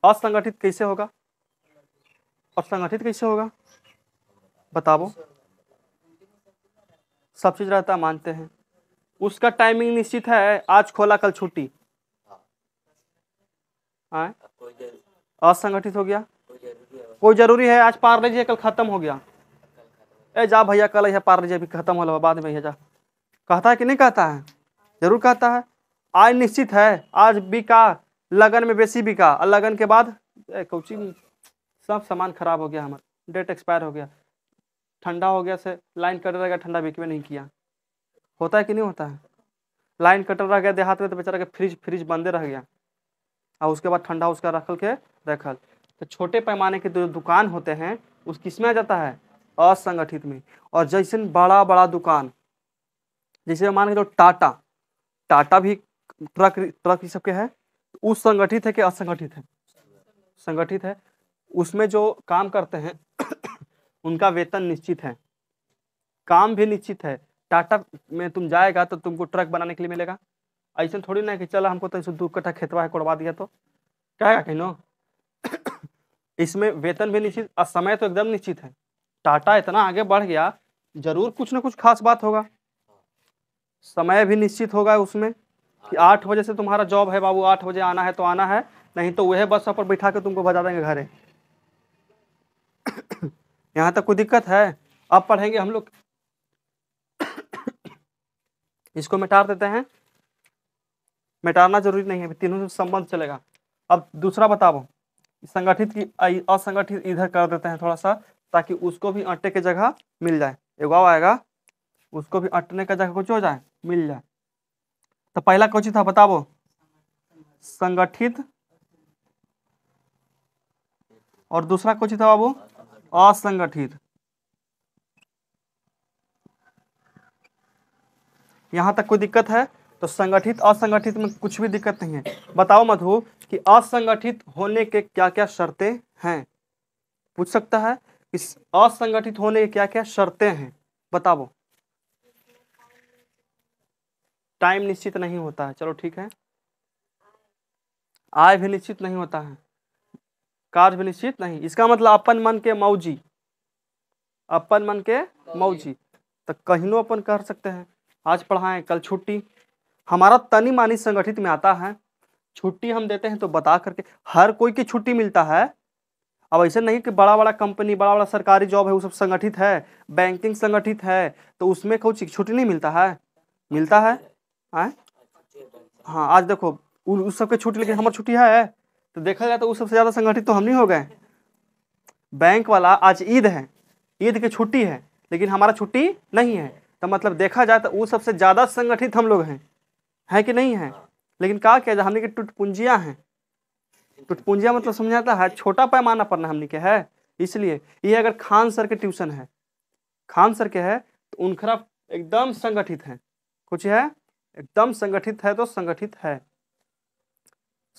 असंगठित कैसे होगा और संगठित कैसे होगा? बताओ। सब चीज रहता मानते हैं, उसका टाइमिंग निश्चित है, आज खोला कल छुट्टी। हाँ, असंगठित हो गया। कोई जरूरी है, आज पार लीजिए कल खत्म हो गया, ए जा भैया कल यह पार लीजिए अभी खत्म हो बाद में जा, कहता है कि नहीं कहता है? जरूर कहता है। आज निश्चित है, आज बिका, लगन में बेसी बिका, और लगन के बाद कौची सब सामान खराब हो गया, हमारा डेट एक्सपायर हो गया, ठंडा हो गया से लाइन कट रह गया, ठंडा बिकवे नहीं किया। होता है कि नहीं होता है? लाइन कट रह गया देहात में तो बेचारा के फ्रिज बंदे रह गया, और उसके बाद ठंडा उसका रखल के रखल। तो छोटे पैमाने के जो दुकान होते हैं उस किस में आ जाता है? असंगठित में। और जैसे बड़ा बड़ा दुकान, जैसे मान के जो टाटा भी ट्रक ये सब के है, उस संगठित है कि असंगठित है? संगठित है। उसमें जो काम करते हैं उनका वेतन निश्चित है, काम भी निश्चित है। टाटा में तुम जाएगा तो तुमको ट्रक बनाने के लिए मिलेगा, ऐसा थोड़ी ना कि चलो हमको तो 2 कट्ठा खेतवा है कोड़वा दिया तो कहेगा कहीं नो। इसमें वेतन भी निश्चित और समय तो एकदम निश्चित है। टाटा इतना आगे बढ़ गया, जरूर कुछ ना कुछ खास बात होगा। समय भी निश्चित होगा उसमें, कि 8 बजे से तुम्हारा जॉब है बाबू, 8 बजे आना है तो आना है, नहीं तो वह बस पर बैठा के तुमको बजा देंगे घरे। यहाँ तक कोई दिक्कत है? अब पढ़ेंगे हम लोग, इसको मिटा देते हैं, मिटाना जरूरी नहीं है, तीनों से संबंध चलेगा। अब दूसरा बताओ, संगठित की असंगठित इधर कर देते हैं थोड़ा सा, ताकि उसको भी अट्टे की जगह मिल जाए। एक वाव आएगा, उसको भी अटने का जगह कुछ हो जाए, मिल जाए। तो पहला कौन था बताओ? संगठित, और दूसरा कौन था बाबू? असंगठित। यहां तक कोई दिक्कत है? तो संगठित असंगठित में कुछ भी दिक्कत नहीं है। बताओ मधु कि असंगठित होने के क्या क्या शर्तें हैं? पूछ सकता है इस असंगठित होने के क्या क्या शर्तें हैं, बताओ। टाइम निश्चित नहीं होता है, चलो ठीक है। आय भी निश्चित नहीं होता है, कार्य भी निश्चित नहीं। इसका मतलब अपन मन के मौजी, अपन मन के मौजी। तो कहीं अपन कर सकते हैं, आज पढ़ाएं कल छुट्टी। हमारा तनी मानी संगठित में आता है, छुट्टी हम देते हैं तो बता करके। हर कोई की छुट्टी मिलता है। अब ऐसे नहीं कि बड़ा बड़ा कंपनी, बड़ा बड़ा सरकारी जॉब है वो सब संगठित है, बैंकिंग संगठित है, तो उसमें कुछ छुट्टी नहीं मिलता है, मिलता है। हाँ आज देखो उस सबके छुट्टी, लेकिन हमारी छुट्टी है। तो देखा जाए तो उस सबसे ज्यादा संगठित तो हम नहीं हो गए। बैंक वाला आज ईद है, ईद की छुट्टी है, लेकिन हमारा छुट्टी नहीं है। तो मतलब देखा जाए तो वो सबसे ज्यादा संगठित हम लोग हैं कि नहीं है। लेकिन क्या किया जाए, हमने की टुटपुंजियां हैं। टुटपुंजिया मतलब समझाता है, छोटा पैमाना पर ना हमने के है। इसलिए ये अगर खान सर के ट्यूशन है, खान सर के है, तो उनका एकदम संगठित है, कुछ है एकदम संगठित है, तो संगठित है।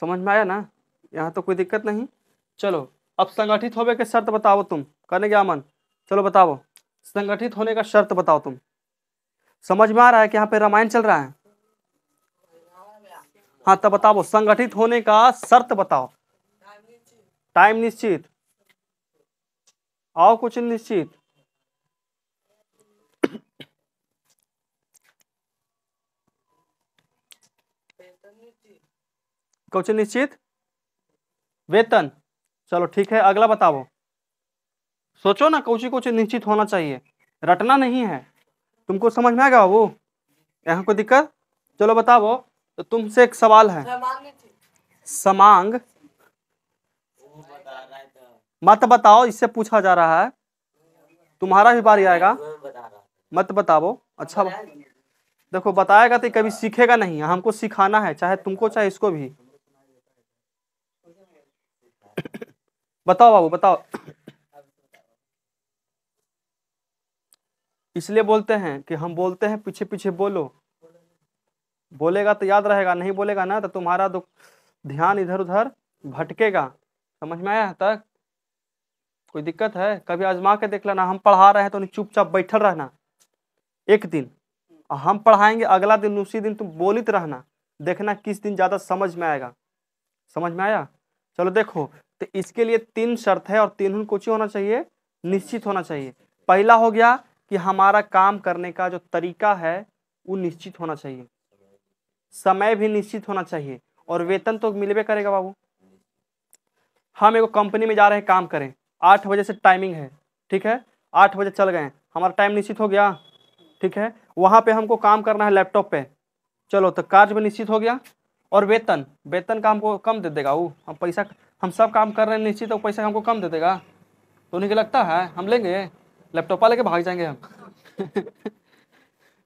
समझ में आया ना? यहाँ तो कोई दिक्कत नहीं। चलो अब संगठित होने के शर्त बताओ तुम, करने क्या मन? चलो बताओ संगठित होने का शर्त बताओ तुम। समझ में आ रहा है कि यहाँ पे रामायण चल रहा है? हाँ तब बताओ संगठित होने का शर्त बताओ। टाइम निश्चित, आओ कुछ निश्चित। कुछ निश्चित, वेतन। चलो ठीक है, अगला बताओ। सोचो ना कुछ कुछ निश्चित होना चाहिए, रटना नहीं है। तुमको समझ में आएगा वो? यहाँ कोई दिक्कत? चलो बताओ। तो तुमसे एक सवाल है, समांग मत बताओ, इससे पूछा जा रहा है, तुम्हारा भी बारी आएगा, मत बताओ। अच्छा देखो बताएगा तो कभी सीखेगा नहीं, हमको सिखाना है, चाहे तुमको चाहे इसको भी। बताओ बाबू बताओ। इसलिए बोलते हैं कि हम बोलते हैं पीछे पीछे बोलो, बोलेगा तो याद रहेगा, नहीं बोलेगा ना तो तुम्हारा ध्यान इधर उधर भटकेगा। समझ में आया तक? कोई दिक्कत है? कभी आजमा के देख लेना, हम पढ़ा रहे हैं तो चुपचाप बैठल रहना। एक दिन हम पढ़ाएंगे, अगला दिन उसी दिन तुम बोलित रहना, देखना किस दिन ज्यादा समझ में आएगा। समझ में आया? चलो देखो, तो इसके लिए 3 शर्त है और तीनों कुछ होना चाहिए, निश्चित होना चाहिए। पहला हो गया कि हमारा काम करने का जो तरीका है वो निश्चित होना चाहिए, समय भी निश्चित होना चाहिए, और वेतन तो मिलबे करेगा बाबू। हम एक कंपनी में जा रहे हैं काम करें, 8 बजे से टाइमिंग है, ठीक है, 8 बजे चल गए, हमारा टाइम निश्चित हो गया, ठीक है। वहां पे हमको काम करना है लैपटॉप पे, चलो तो कार्य भी निश्चित हो गया। और वेतन, वेतन का हमको कम दे देगा वो, हम पैसा, हम सब काम कर रहे हैं निश्चित, तो पैसा हमको कम दे देगा, तो उन्हें लगता है हम लेंगे, लैपटॉप लेके भाग जाएंगे हम।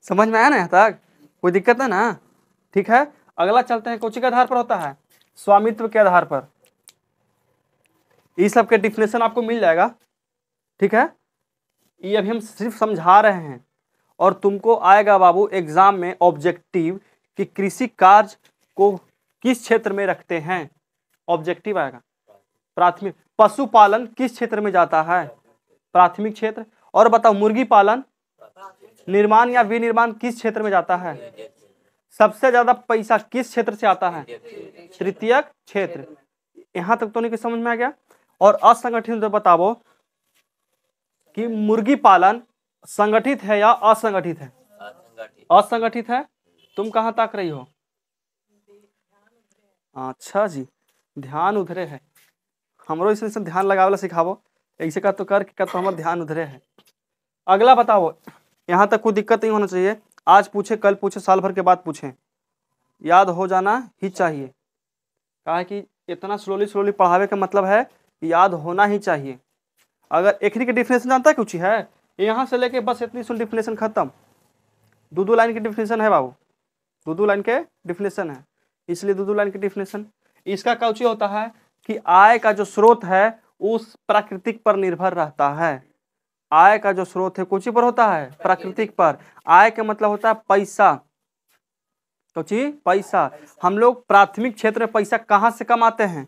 समझ में आया ना यहाँ तक? कोई दिक्कत है ना? ठीक है, अगला चलते हैं, कोची के आधार पर होता है, स्वामित्व के आधार पर। ये सब के डिफिनेशन आपको मिल जाएगा, ठीक है। ये अभी हम सिर्फ समझा रहे हैं, और तुमको आएगा बाबू एग्जाम में ऑब्जेक्टिव कि कृषि कार्य को किस क्षेत्र में रखते हैं, ऑब्जेक्टिव आएगा। प्राथमिक पशुपालन किस क्षेत्र में जाता है, प्राथमिक क्षेत्र। और बताओ मुर्गी पालन, निर्माण या विनिर्माण किस क्षेत्र में जाता है, सबसे ज्यादा पैसा किस क्षेत्र से आता है, तृतीयक क्षेत्र। यहां तक तो नहीं समझ में आ गया? और असंगठित तो बताओ कि मुर्गी पालन संगठित है या असंगठित है? असंगठित है। तुम कहां तक रही हो? अच्छा जी, ध्यान उधरे है। हमरो इसमें ध्यान लगावला सिखावो, ऐसे का तो कर के तो हमारा ध्यान उधरे है। अगला बताओ, यहाँ तक कोई दिक्कत नहीं होना चाहिए। आज पूछे, कल पूछे, साल भर के बाद पूछे, याद हो जाना ही चाहिए। कहा है कि इतना स्लोली स्लोली पढ़ावे का मतलब है याद होना ही चाहिए। अगर एकरी के डिफिनेशन जानता है कुछ है, यहाँ से लेके बस इतनी सुन डिफिनेशन खत्म। दो लाइन की डिफिनेशन है बाबू, दो लाइन के डिफिनेशन है, इसलिए दो लाइन की डिफिनेशन। इसका कौची होता है कि आय का जो स्रोत है उस प्राकृतिक पर निर्भर रहता है। आय का जो स्रोत है कुछ पर होता है, प्राकृतिक पर। आय का मतलब होता है पैसा, कौची पैसा। हम लोग प्राथमिक क्षेत्र में पैसा कहाँ से कमाते हैं,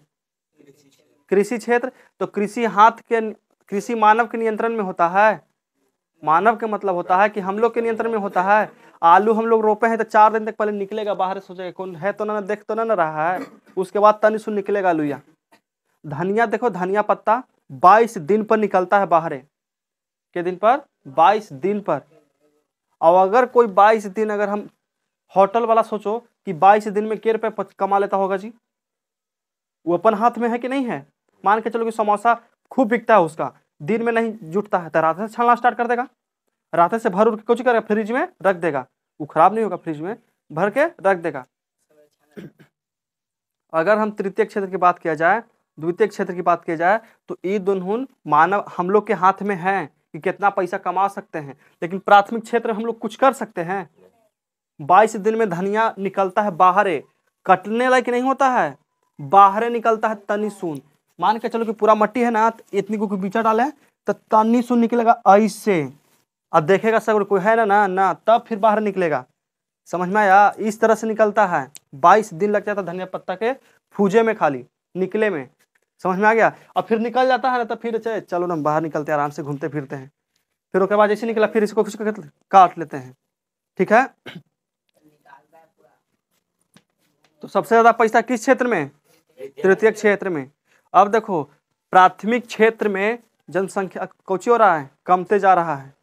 कृषि क्षेत्र। तो कृषि मानव के नियंत्रण में होता है। मानव के मतलब होता है कि हम लोग के नियंत्रण में होता है। आलू हम लोग रोपे हैं तो 4 दिन तक पहले निकलेगा बाहर, सोचेगा कौन है तो ना, देख तो ना रहा है, उसके बाद तनी सुन निकलेगा आलूया। धनिया देखो, धनिया पत्ता 22 दिन पर निकलता है बाहर। के दिन पर, 22 दिन पर। और अगर कोई 22 दिन, अगर हम होटल वाला सोचो कि 22 दिन में के रुपए कमा लेता होगा जी, वो अपन हाथ में है कि नहीं है। मान के चलो कि समोसा खूब बिकता है उसका, दिन में नहीं जुटता है तो रात से छानना स्टार्ट कर देगा, रात से भर उठ के कुछ करेगा, फ्रिज में रख देगा, वो खराब नहीं होगा, फ्रिज में भर के रख देगा। अगर हम तृतीय क्षेत्र की बात किया जाए, द्वितीय क्षेत्र की बात किया जाए, तो ये दोनों मानव हम लोग के हाथ में है कि कितना पैसा कमा सकते हैं। लेकिन प्राथमिक क्षेत्र हम लोग कुछ कर सकते हैं। 22 दिन में धनिया निकलता है बाहर, कटने लायक नहीं होता है, बाहर निकलता है तनी सुन। मान के चलो कि पूरा मट्टी है ना, इतनी को बीचा डाले तो तनी सुन निकलेगा ऐसे, अब देखेगा सब कोई है ना ना, तब फिर बाहर निकलेगा। समझ में आया, इस तरह से निकलता है। 22 दिन लग जाता है धनिया पत्ता के फूजे में, खाली निकले में। समझ में आ गया। अब फिर निकल जाता है ना, तो फिर चलो ना बाहर निकलते हैं, आराम से घूमते फिरते हैं। फिर उसके बाद जैसे निकला फिर इसको कुछ काट लेते हैं, ठीक है। तो सबसे ज्यादा पैसा किस क्षेत्र में, तृतीय क्षेत्र में। अब देखो प्राथमिक क्षेत्र में जनसंख्या कौची हो रहा है, कमते जा रहा है,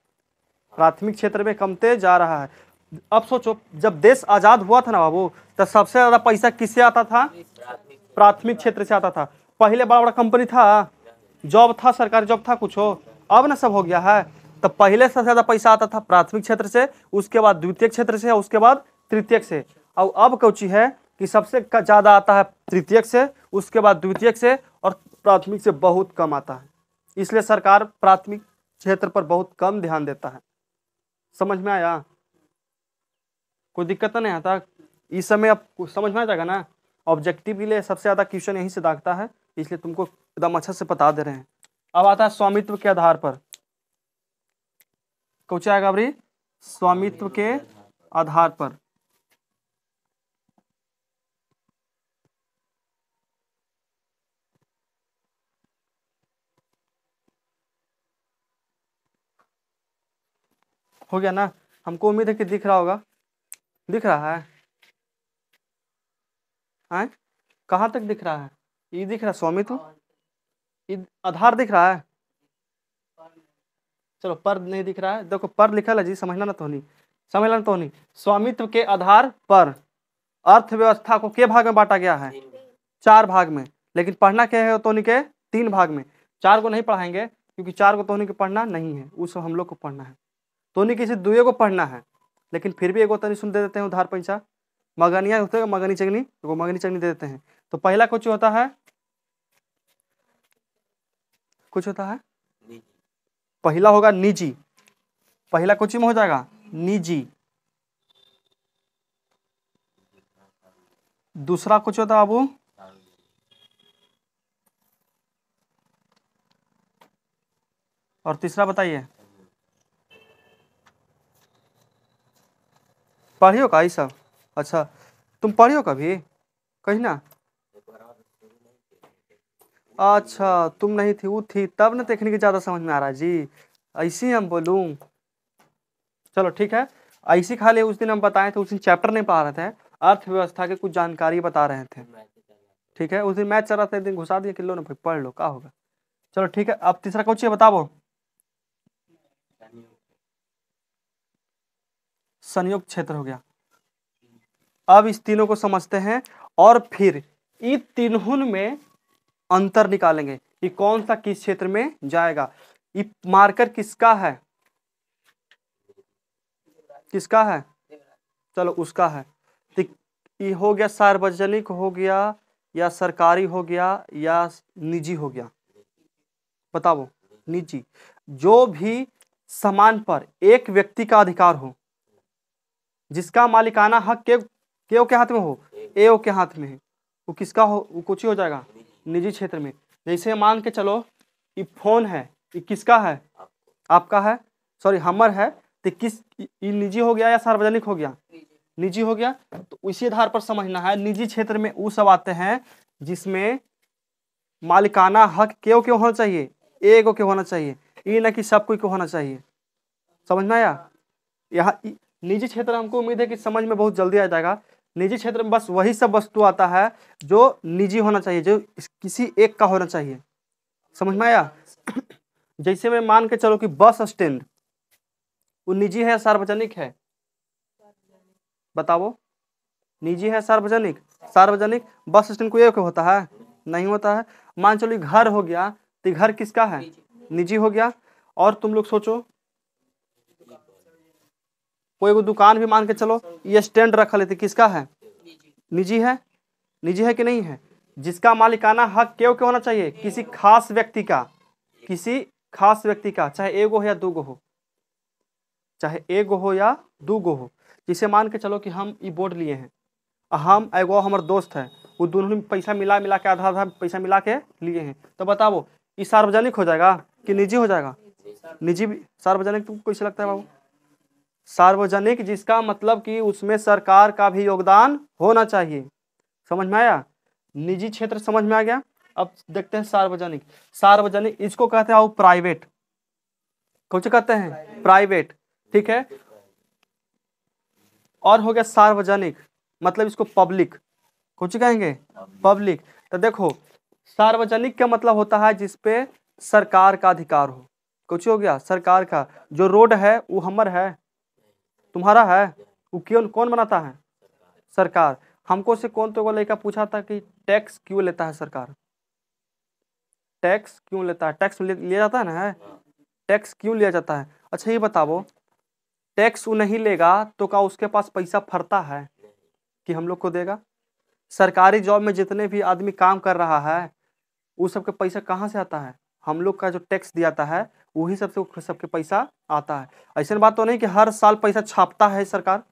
प्राथमिक क्षेत्र में कमते जा रहा है। अब सोचो जब देश आजाद हुआ था ना बाबू, तो सबसे ज्यादा पैसा किससे आता था, प्राथमिक क्षेत्र से आता था। पहले बड़ा बड़ा कंपनी था, जॉब था, सरकारी जॉब था कुछ हो, अब ना सब हो गया है। तो पहले सबसे ज्यादा पैसा आता था प्राथमिक क्षेत्र से, उसके बाद द्वितीय क्षेत्र से, उसके बाद तृतीयक से। और अब कौची है कि सबसे ज्यादा आता है तृतीयक से, उसके बाद द्वितीयक से, और प्राथमिक से बहुत कम आता है। इसलिए सरकार प्राथमिक क्षेत्र पर बहुत कम ध्यान देता है। समझ में आया, कोई दिक्कत नहीं आता इस समय, अब समझ में आ जाएगा ना। ऑब्जेक्टिव के लिए सबसे ज्यादा क्वेश्चन यहीं से दागता है, इसलिए तुमको एकदम अच्छा से बता दे रहे हैं। अब आता है स्वामित्व के आधार पर, कौन आएगा भाई, स्वामित्व के आधार पर। हो गया ना, हमको उम्मीद है कि दिख रहा होगा, दिख रहा है, कहाँ तक दिख रहा है, ये दिख रहा है स्वामित्व, आधार दिख रहा है। चलो पर नहीं दिख रहा है, देखो पर लिखा है जी, समझना ना तो नहीं, समझना तो नहीं। स्वामित्व के आधार पर अर्थव्यवस्था को के भाग में बांटा गया है, 4 भाग में। लेकिन पढ़ना क्या है तो के 3 भाग में, 4 को नहीं पढ़ाएंगे क्योंकि 4 को तो के पढ़ना नहीं है, उस हम लोग को पढ़ना है। तो किसी दुए को पढ़ना है, लेकिन फिर भी एगो तनी सुन दे देते हैं उधार पैसा। मगनिया होते हैं, मगनी चगनी, तो मगनी चगनी दे देते हैं। तो पहला कुछ होता है, कुछ होता है, पहला होगा निजी, पहला कुछ में हो जाएगा निजी। दूसरा कुछ होता है बाबू, और तीसरा बताइए, पढ़ियो का ये सब। अच्छा तुम पढ़ियो कभी कहीं ना, अच्छा तुम नहीं थी, वो थी तब ना, देखने की ज्यादा समझ में आ रहा है जी, ऐसे ही हम बोलूं। चलो ठीक है, ऐसी खाली उस दिन हम बताए थे, उस दिन चैप्टर नहीं पढ़ा रहे थे, अर्थव्यवस्था के कुछ जानकारी बता रहे थे, ठीक है। उस दिन मैच चल रहा था, एक दिन घुसा दिया कि लो ना भाई पढ़ लो, क्या होगा। चलो ठीक है, अब तीसरा कुछ बताओ, संयुक्त क्षेत्र हो गया। अब इस तीनों को समझते हैं, और फिर इन तीनों में अंतर निकालेंगे कि कौन सा किस क्षेत्र में जाएगा। ये मार्कर किसका है, किसका है, चलो उसका है। तो ये हो गया सार्वजनिक हो गया या सरकारी हो गया या निजी हो गया, बताओ। निजी, जो भी सामान पर एक व्यक्ति का अधिकार हो, जिसका मालिकाना हक के हाथ में हो, ए के हाथ में है, वो किसका हो, वो कुछ ही हो जाएगा, निजी क्षेत्र में। जैसे मान के चलो ये फोन है, ये किसका है, आपका है, सॉरी हमर है, तो किस ये निजी हो गया या सार्वजनिक हो गया, निजी हो गया। तो इसी आधार पर समझना है, निजी क्षेत्र में वो सब आते हैं जिसमें मालिकाना हक क्यों होना चाहिए, एक को होना चाहिए, ये ना कि सब कोई को होना चाहिए। समझ में आया। यहाँ निजी क्षेत्र हमको उम्मीद है कि समझ में बहुत जल्दी आ जाएगा। निजी क्षेत्र में बस वही सब वस्तु आता है जो निजी होना चाहिए, जो किसी एक का होना चाहिए। समझ में आया। जैसे मैं मान के चलो कि बस स्टैंड, वो निजी है या सार्वजनिक है, बताओ। निजी है सार्वजनिक, सार्वजनिक। बस स्टैंड को एक होता है, नहीं होता है। मान चलो घर हो गया, तो घर किसका है, निजी हो गया। और तुम लोग सोचो कोई दुकान भी मान के चलो, ये स्टैंड रखा लेते, किसका है, निजी है, निजी है कि नहीं है। जिसका मालिकाना हक क्यों होना चाहिए, किसी खास व्यक्ति का, किसी खास व्यक्ति का, चाहे एगो हो या दूगो हो, चाहे एगो हो या दूगो हो। जिसे मान के चलो कि हम ये बोर्ड लिए हैं, हम एगो हमारे दोस्त है, वो दोनों ने पैसा मिला के आधा आधा पैसा मिला के लिए हैं, तो बताओ ये सार्वजनिक हो जाएगा कि निजी हो जाएगा, निजी भी। सार्वजनिक तुमको कैसे लगता है बाबू, सार्वजनिक जिसका मतलब कि उसमें सरकार का भी योगदान होना चाहिए। समझ में आया। निजी क्षेत्र समझ में आ गया। अब देखते हैं सार्वजनिक। सार्वजनिक इसको कहते हैं प्राइवेट, कौन से कहते हैं, प्राइवेट, ठीक है। और हो गया सार्वजनिक, मतलब इसको पब्लिक, कौन से कहेंगे, पब्लिक। तो देखो सार्वजनिक का मतलब होता है जिसपे सरकार का अधिकार हो, कुछ हो गया सरकार का। जो रोड है वो हमर है, तुम्हारा है, वो क्यों कौन बनाता है, सरकार। हमको से कौन तो लड़का पूछा था कि टैक्स क्यों लेता है सरकार, टैक्स क्यों लेता है, टैक्स लिया जाता है ना, है टैक्स क्यों लिया जाता है। अच्छा ये बताओ, टैक्स वो नहीं लेगा तो क्या उसके पास पैसा फरता है कि हम लोग को देगा। सरकारी जॉब में जितने भी आदमी काम कर रहा है वो सबके पैसा कहाँ से आता है, हम लोग का जो टैक्स दियाता है वही सबके पैसा आता है। ऐसी बात तो नहीं कि हर साल पैसा छापता है सरकार।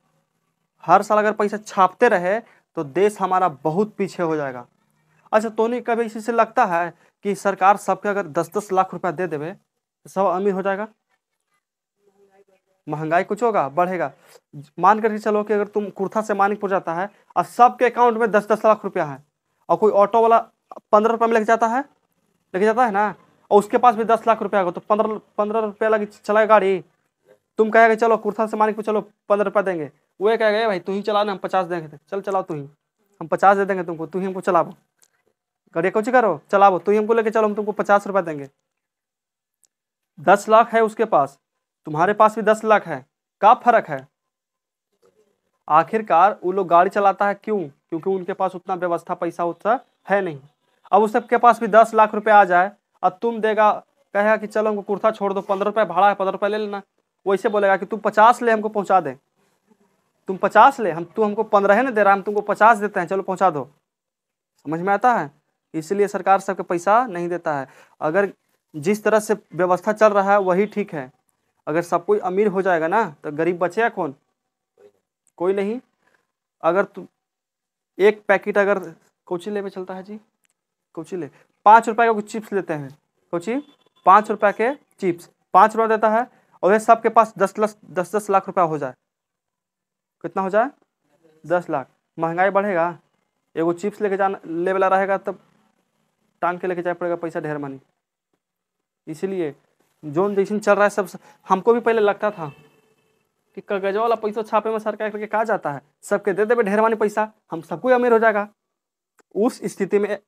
हर साल अगर पैसा छापते रहे तो देश हमारा बहुत पीछे हो जाएगा। अच्छा तो नहीं कभी इसी से लगता है कि सरकार सबके अगर 10-10 लाख रुपया दे देवे तो सब अमीर हो जाएगा, महंगाई कुछ होगा, बढ़ेगा। मान करके चलो कि अगर तुम कुर्था से मानिकपुर जाता है और सबके अकाउंट में 10-10 लाख रुपया है, और कोई ऑटो वाला 15 रुपये में लेके जाता है ना, और उसके पास भी 10 लाख रुपया होगा, तो 15 रुपया लगे चलाएगा गाड़ी। तुम कहेगा चलो कुर्था से मानिकपुर चलो 15 रुपया देंगे, वो कहेगा भाई तू ही चला ना, हम 50 देंगे, चल चलाओ तू ही, हम 50 दे देंगे तुमको, तू ही हमको चलाओ गाड़ी, कुछ करो चलाओ, तू ही हमको लेके चलो, हम तुमको 50 रुपया देंगे। 10 लाख है उसके पास, तुम्हारे पास भी 10 लाख है, क्या फर्क है। आखिरकार वो लोग गाड़ी चलाता है क्यों, क्योंकि उनके पास उतना व्यवस्था पैसा उतना है नहीं। अब उस सबके पास भी 10 लाख रुपया आ जाए, अब तुम देगा, कहेगा कि चलो हमको कुर्ता छोड़ दो, 15 रुपये भाड़ा है, 15 रुपये ले लेना। वैसे बोलेगा कि तुम 50 ले हमको पहुंचा दे, तुम 50 ले, तू हमको 15 नहीं दे रहा, हम तुमको 50 देते हैं, चलो पहुंचा दो। समझ में आता है। इसलिए सरकार सबके पैसा नहीं देता है। अगर जिस तरह से व्यवस्था चल रहा है वही ठीक है। अगर सब कोई अमीर हो जाएगा ना तो गरीब बचेगा कौन, कोई नहीं। अगर तुम एक पैकेट अगर कोची ले में चलता है जी, कोची ले 5 रुपए का कुछ चिप्स लेते हैं, कोची 5 रुपए के चिप्स 5 रुपये देता है, और ये सबके पास 10 लाख रुपया हो जाए, कितना हो जाए 10 लाख। महंगाई बढ़ेगा, एगो चिप्स लेके जाना ले वाला रहेगा तब टांग के लेके जाना पड़ेगा, पैसा ढेर मानी। इसीलिए जोन जैसे चल रहा है सब, हमको भी पहले लगता था कि कागज वाला पैसा छापे में सरकार करके कहा जाता है, सबके दे देवे ढेर मानी पैसा, हम सबको अमीर हो जाएगा। उस स्थिति में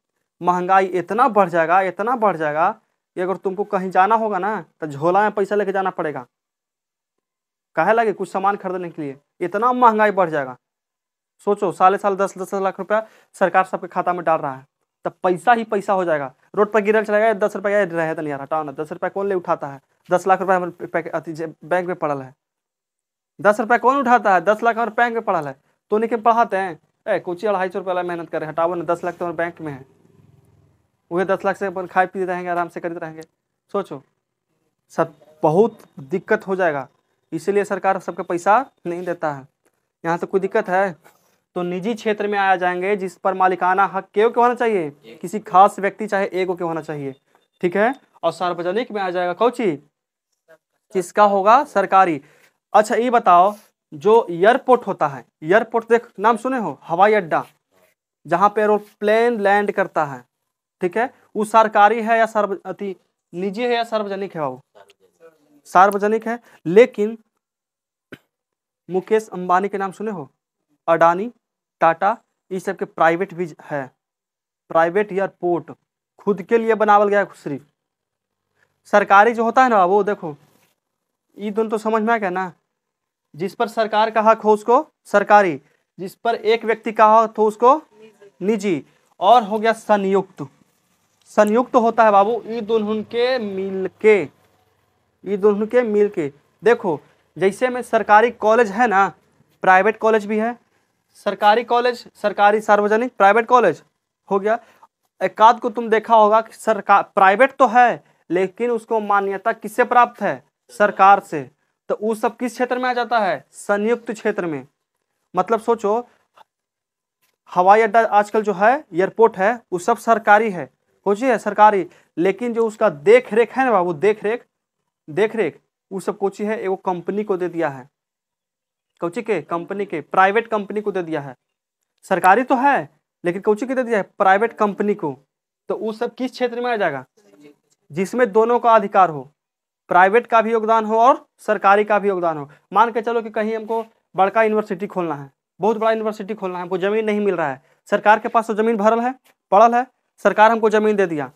महंगाई इतना बढ़ जाएगा, इतना बढ़ जाएगा कि अगर तुमको कहीं जाना होगा ना तो झोला में पैसा लेके जाना पड़ेगा, काहे लगे कुछ सामान खरीदने के लिए, इतना महंगाई बढ़ जाएगा। सोचो, साले साल 10-10 लाख रुपया सरकार सबके खाता में डाल रहा है, तब पैसा ही पैसा हो जाएगा। रोड पर गिरल चला गया 10 रुपया रहे तो नहीं यार, हटाओ ना, 10 रुपया कौन ले उठाता है? 10 लाख रुपया बैंक में पड़ल है, 10 रुपया कौन उठाता है? 10 लाख हमारे बैंक में पड़ल है, तो नहीं के पढ़ाते हैं? कुछ 250 रुपया मेहनत करे, हटाओ ना, 10 लाख तो बैंक में है, वही 10 लाख से अपन खाए पी रहेंगे, आराम से करते रहेंगे। सोचो, सब बहुत दिक्कत हो जाएगा, इसीलिए सरकार सबका पैसा नहीं देता है। यहाँ से कोई दिक्कत है तो निजी क्षेत्र में आया जाएंगे, जिस पर मालिकाना हक के होना चाहिए, किसी खास व्यक्ति चाहे एगो के होना चाहिए, ठीक है। और सार्वजनिक में आ जाएगा कौची, किसका होगा? सरकारी। अच्छा ये बताओ, जो एयरपोर्ट होता है, एयरपोर्ट देख नाम सुने हो, हवाई अड्डा, जहाँ पे एरोप्लेन लैंड करता है, ठीक है, वो सरकारी है या निजी है या सार्वजनिक है? बाबू सार्वजनिक है। लेकिन मुकेश अंबानी के नाम सुने हो, अडानी, टाटा, इस सब के प्राइवेट भी है, प्राइवेट एयरपोर्ट खुद के लिए बनावल गया है सिर्फ। सरकारी जो होता है ना वो देखो, ये दोनों तो समझ में आ गया ना, जिस पर सरकार का हक हो उसको सरकारी, जिस पर एक व्यक्ति का हक हो उसको निजी। और हो गया संयुक्त, संयुक्त होता है बाबू ये दोनों के मिलके, ये दोनों के मिलके। देखो जैसे में सरकारी कॉलेज है ना, प्राइवेट कॉलेज भी है, सरकारी कॉलेज, सरकारी सार्वजनिक प्राइवेट कॉलेज हो गया। एक आध को तुम देखा होगा कि सरकार प्राइवेट तो है लेकिन उसको मान्यता किससे प्राप्त है? सरकार से, तो वो सब किस क्षेत्र में आ जाता है? संयुक्त क्षेत्र में। मतलब सोचो, हवाई अड्डा आजकल जो है, एयरपोर्ट है, वो सब सरकारी है, कुछ है सरकारी, लेकिन जो उसका देख रेख है ना बाबू, देख रेख वो सब कोची है, एगो कंपनी को दे दिया है, कोची के? कंपनी के, प्राइवेट कंपनी को दे दिया है। सरकारी तो है लेकिन कोची के दे दिया है? प्राइवेट कंपनी को। तो वो सब किस क्षेत्र में आ जाएगा? जिसमें दोनों का अधिकार हो, प्राइवेट का भी योगदान हो और सरकारी का भी योगदान हो। मान के चलो कि कहीं हमको बड़का यूनिवर्सिटी खोलना है, बहुत बड़ा यूनिवर्सिटी खोलना है, हमको जमीन नहीं मिल रहा है, सरकार के पास तो जमीन भरल है, पड़ल है, सरकार हमको जमीन दे दिया,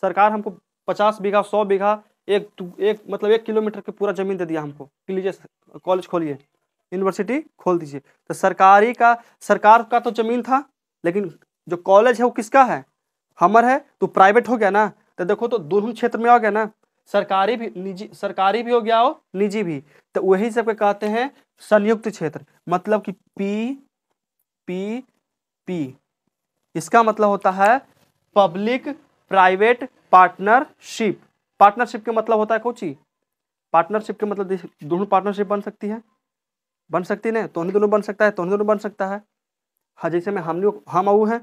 सरकार हमको 50 बीघा 100 बीघा एक मतलब 1 किलोमीटर की पूरा जमीन दे दिया हमको कि लीजिए कॉलेज खोलिए, यूनिवर्सिटी खोल दीजिए। तो सरकार का तो जमीन था, लेकिन जो कॉलेज है वो किसका है? हमर है, तो प्राइवेट हो गया ना। तो देखो तो दोनों क्षेत्र में हो गया ना, सरकारी भी निजी, सरकारी भी हो गया और निजी भी। तो वही सबके कहते हैं संयुक्त क्षेत्र। मतलब कि पी इसका मतलब होता है पब्लिक प्राइवेट पार्टनरशिप। पार्टनरशिप के मतलब होता है कोची, पार्टनरशिप के मतलब दोनों पार्टनरशिप बन सकती है, बन सकती है, तो दोनों बन सकता है, तो दोनों बन सकता है। हाँ जैसे में हम वो हैं,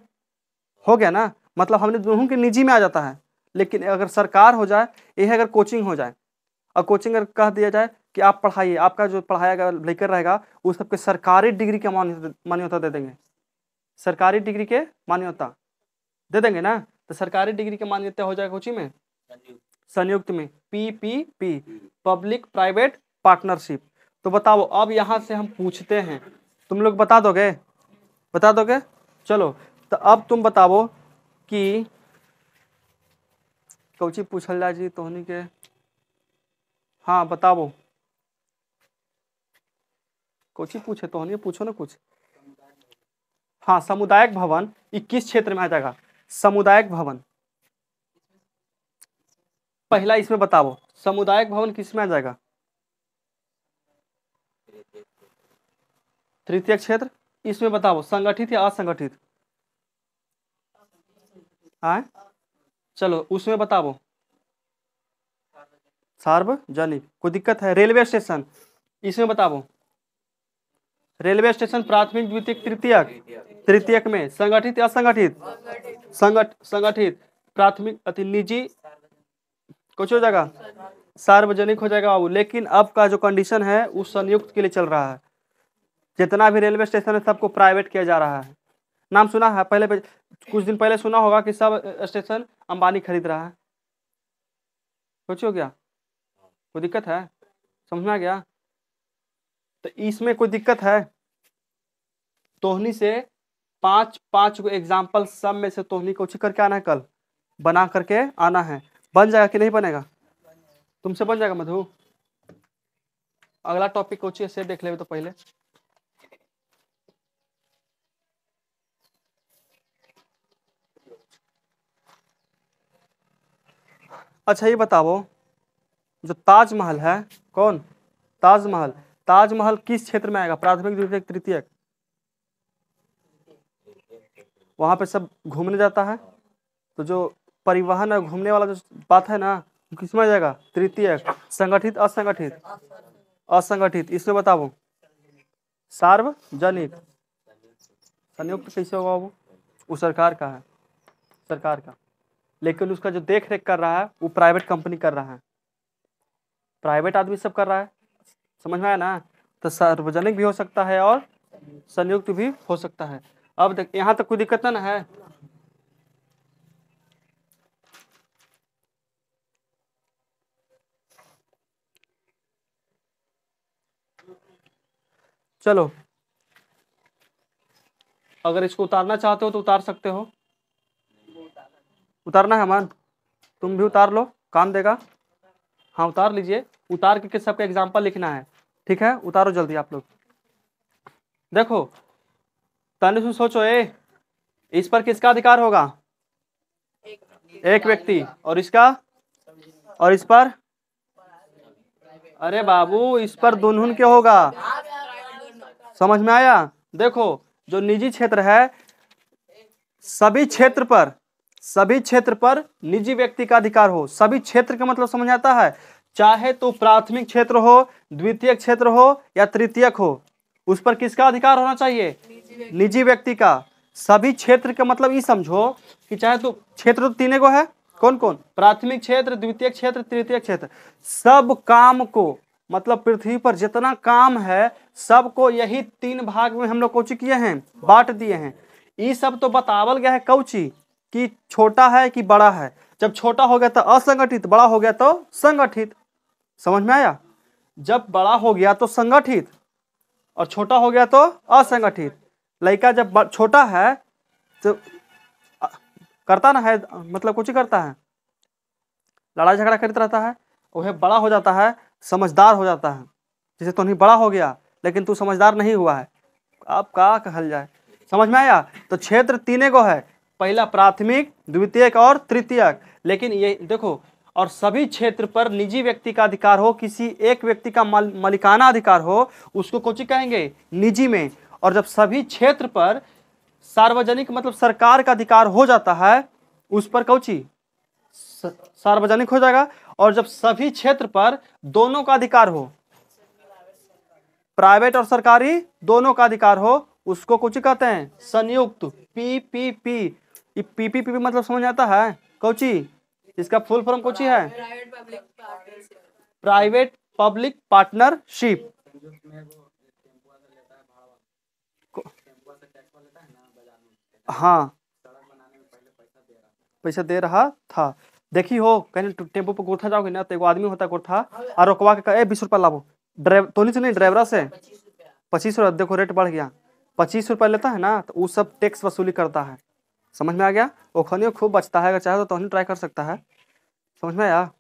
हो गया ना, मतलब हमने दोनों के निजी में आ जाता है। लेकिन अगर सरकार हो जाए, यह अगर कोचिंग हो जाए, और कोचिंग अगर कह दिया जाए कि आप पढ़ाइए, आपका जो पढ़ाएगा लेकर रहेगा वो सबके सरकारी डिग्री के मान्यता दे देंगे, सरकारी डिग्री के मान्यता दे देंगे ना। तो सरकारी डिग्री के मान्यता हो जाएगा कोचिंग में, संयुक्त में, पी पब्लिक प्राइवेट पार्टनरशिप। तो बताओ अब यहाँ से हम पूछते हैं, तुम लोग बता दोगे? चलो तो अब तुम बताओ कि कोची पूछल जाए जी तोहनी के, हाँ बताओ कोची पूछे, तोहनी पूछो ना कुछ। हाँ सामुदायिक भवन 21 क्षेत्र में आ जाएगा, सामुदायिक भवन पहला इसमें बताओ, सामुदायिक भवन किस में आ जाएगा? तृतीय क्षेत्र। इसमें बताओ संगठित या असंगठित? हाँ चलो उसमें बताओ, सार्वजनिक। कोई दिक्कत है? रेलवे स्टेशन, इसमें बताओ, रेलवे स्टेशन प्राथमिक द्वितीयक तृतीयक, तृतीयक में संगठित या असंगठित? संगठित। प्राथमिक अति निजी कुछ हो जाएगा, सार्वजनिक हो जाएगा बाबू। लेकिन अब का जो कंडीशन है उस संयुक्त के लिए चल रहा है, जितना भी रेलवे स्टेशन है सबको प्राइवेट किया जा रहा है। नाम सुना है पहले कुछ दिन पहले सुना होगा कि सब स्टेशन अंबानी खरीद रहा है, कुछ हो गया? कोई दिक्कत है? समझ में आ गया? तो इसमें कोई दिक्कत है? तोहनी से पांच को एग्जाम्पल सब में से तोहनी को करके आना है, कल बना करके आना है। बन जाएगा कि नहीं बनेगा? तुमसे बन जाएगा मधु? अगला टॉपिक कोची से देख ले तो पहले अच्छा ये बताओ, जो ताजमहल है, कौन? ताजमहल, ताजमहल किस क्षेत्र में आएगा? प्राथमिक, द्वितीयक, तृतीयक? वहां पे सब घूमने जाता है, तो जो परिवहन है, घूमने वाला जो बात है ना, किसमें आ जाएगा? तृतीयक। संगठित, असंगठित? असंगठित। इसमें बताओ, सार्वजनिक। संयुक्त कैसे होगा? वो सरकार का है, सरकार का, लेकिन उसका जो देख रेख कर रहा है वो प्राइवेट कंपनी कर रहा है, प्राइवेट आदमी सब कर रहा है। समझ में आया ना? तो सार्वजनिक भी हो सकता है और संयुक्त भी हो सकता है। अब देख, यहाँ तक कोई दिक्कत ना है? चलो, अगर इसको उतारना चाहते हो तो उतार सकते हो। उतारना है अमन? तुम भी उतार लो, काम देगा। हाँ उतार लीजिए, उतार के सबका एग्जाम्पल लिखना है, ठीक है? उतारो जल्दी आप लोग। देखो तनिष्क सोचो, इस पर किसका अधिकार होगा? एक व्यक्ति। और इसका? और इस पर? अरे बाबू, इस पर दोनों के होगा। समझ में आया? देखो, जो निजी क्षेत्र है, सभी क्षेत्र पर, सभी क्षेत्र पर निजी व्यक्ति का अधिकार हो। सभी क्षेत्र का मतलब समझ आता है? चाहे तो प्राथमिक क्षेत्र हो, द्वितीयक क्षेत्र हो या तृतीयक हो, उस पर किसका अधिकार होना चाहिए? निजी व्यक्ति का। सभी क्षेत्र का मतलब ये समझो कि चाहे तो क्षेत्र तो तीन गो है, कौन कौन? प्राथमिक क्षेत्र, द्वितीयक क्षेत्र, तृतीयक क्षेत्र। सब काम को, मतलब पृथ्वी पर जितना काम है सबको यही तीन भाग में हम लोग कौची किए हैं? बांट दिए हैं। ये सब तो बतावल गया है कौची कि छोटा है कि बड़ा है। जब छोटा हो गया तो असंगठित, बड़ा हो गया तो संगठित। समझ में आया? जब बड़ा हो गया तो संगठित और छोटा हो गया तो असंगठित। लड़का जब छोटा है तो करता ना है, मतलब कुछ ही करता है, लड़ाई झगड़ा करता रहता है। वह बड़ा हो जाता है, समझदार हो जाता है। जैसे तो नहीं, बड़ा हो गया लेकिन तू समझदार नहीं हुआ है, अब क्या कहल जाए? समझ में आया? तो क्षेत्र तीन गो है, पहला प्राथमिक, द्वितीयक और तृतीयक। लेकिन ये देखो, और सभी क्षेत्र पर निजी व्यक्ति का अधिकार हो, किसी एक व्यक्ति का मालिकाना अधिकार हो, उसको कोची कहेंगे? निजी में। और जब सभी क्षेत्र पर सार्वजनिक मतलब सरकार का अधिकार हो जाता है, उस पर कौची? सार्वजनिक हो जाएगा। और जब सभी क्षेत्र पर दोनों का अधिकार हो, प्राइवेट और सरकारी दोनों का अधिकार हो, उसको कुछ कहते हैं? संयुक्त। पीपीपी। ये पीपीपी मतलब समझ आता है कौची? इसका फुल फॉर्म कौची है? Private public partnership. हाँ, पैसा दे रहा था। देखी हो, कहीं टेम्पो पर गोरखा जाओगे ना तो एगो आदमी होता है गोरखा, और रोकवा के 20 रुपया लाभो, ड्राइवर तो नहीं, ड्राइवरा से 25 रुपया। देखो रेट बढ़ गया, 25 रुपया लेता है ना, तो वो सब टैक्स वसूली करता है। समझ में आ गया? वो खनियो खूब बचता है, अगर चाहे तो नहीं ट्राई कर सकता है। समझ में आया?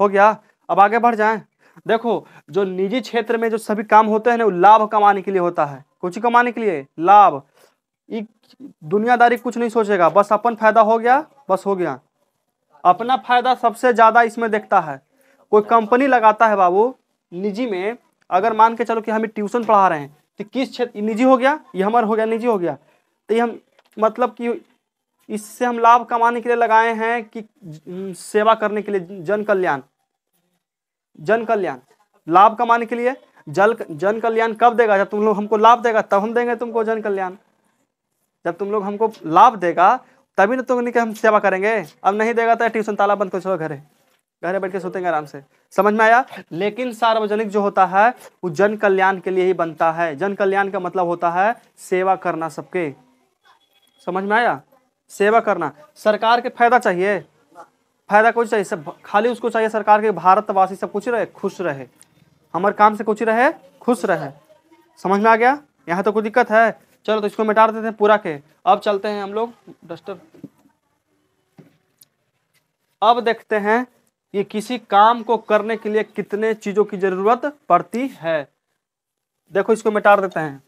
हो गया? अब आगे बढ़ जाएं। देखो, जो निजी क्षेत्र में जो सभी काम होते हैं ना, वो लाभ कमाने के लिए होता है। कुछ कमाने के लिए, लाभ। ये दुनियादारी कुछ नहीं सोचेगा, बस अपन फायदा हो गया, बस हो गया। अपना फायदा सबसे ज्यादा इसमें देखता है। कोई कंपनी लगाता है बाबू निजी में, अगर मान के चलो कि हमें ट्यूशन पढ़ा रहे हैं, तो किस क्षेत्र? निजी हो गया, ये हमारा हो गया, निजी हो गया। तो ये हम मतलब कि इससे हम लाभ कमाने के लिए लगाए हैं कि सेवा करने के लिए, जन कल्याण। जन कल्याण, लाभ कमाने के लिए। जन कल्याण कब देगा? जब तुम लोग हमको लाभ देगा तब हम देंगे तुमको जन कल्याण। जब तुम लोग हमको लाभ देगा तभी ना तुम हम सेवा करेंगे। अब नहीं देगा तो ट्यूशन ताला बंद कर छोड़ो, घरे घरे बैठ के सोतेंगे आराम से। समझ में आया? लेकिन सार्वजनिक जो होता है वो जन कल्याण के लिए ही बनता है। जन कल्याण का मतलब होता है सेवा करना सबके। समझ में आया? सेवा करना। सरकार के फायदा चाहिए, फायदा कुछ चाहिए सब, खाली उसको चाहिए सरकार के भारतवासी सब कुछ रहे, खुश रहे, हमारे काम से कुछ रहे, खुश रहे। समझ में आ गया? यहाँ तो कोई दिक्कत है? चलो तो इसको मिटा देते हैं पूरा के। अब चलते हैं हम लोग डस्टर। अब देखते हैं कि किसी काम को करने के लिए कितने चीजों की जरूरत पड़ती है। देखो इसको मिटा देते हैं।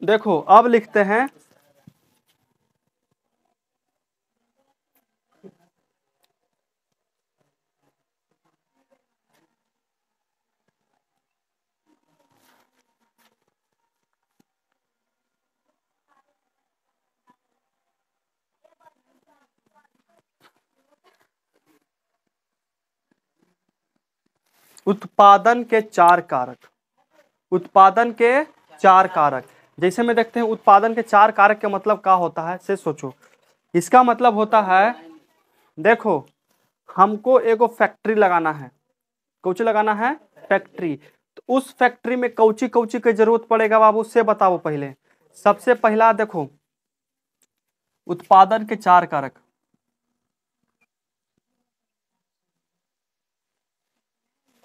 देखो अब लिखते हैं उत्पादन के चार कारक। उत्पादन के चार कारक, जैसे में देखते हैं उत्पादन के चार कारक का मतलब क्या होता है से सोचो। इसका मतलब होता है, देखो हमको एगो फैक्ट्री लगाना है। कौची लगाना है? फैक्ट्री। तो उस फैक्ट्री में कौची कौची की जरूरत पड़ेगा बाबू, उससे बताओ पहले। सबसे पहला देखो उत्पादन के चार कारक।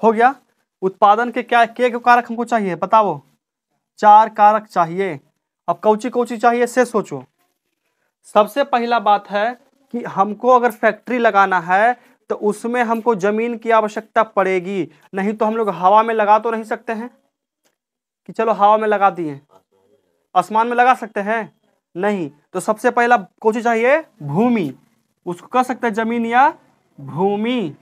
हो गया। उत्पादन के क्या के कारक हमको चाहिए बताओ? चार कारक चाहिए। अब कौची कौची चाहिए से सोचो। सबसे पहला बात है कि हमको अगर फैक्ट्री लगाना है तो उसमें हमको जमीन की आवश्यकता पड़ेगी। नहीं तो हम लोग हवा में लगा तो नहीं सकते हैं कि चलो हवा में लगा दिए, आसमान में लगा सकते हैं? नहीं। तो सबसे पहला कौन चाहिए? भूमि। उसको कह सकते हैं जमीन या भूमि।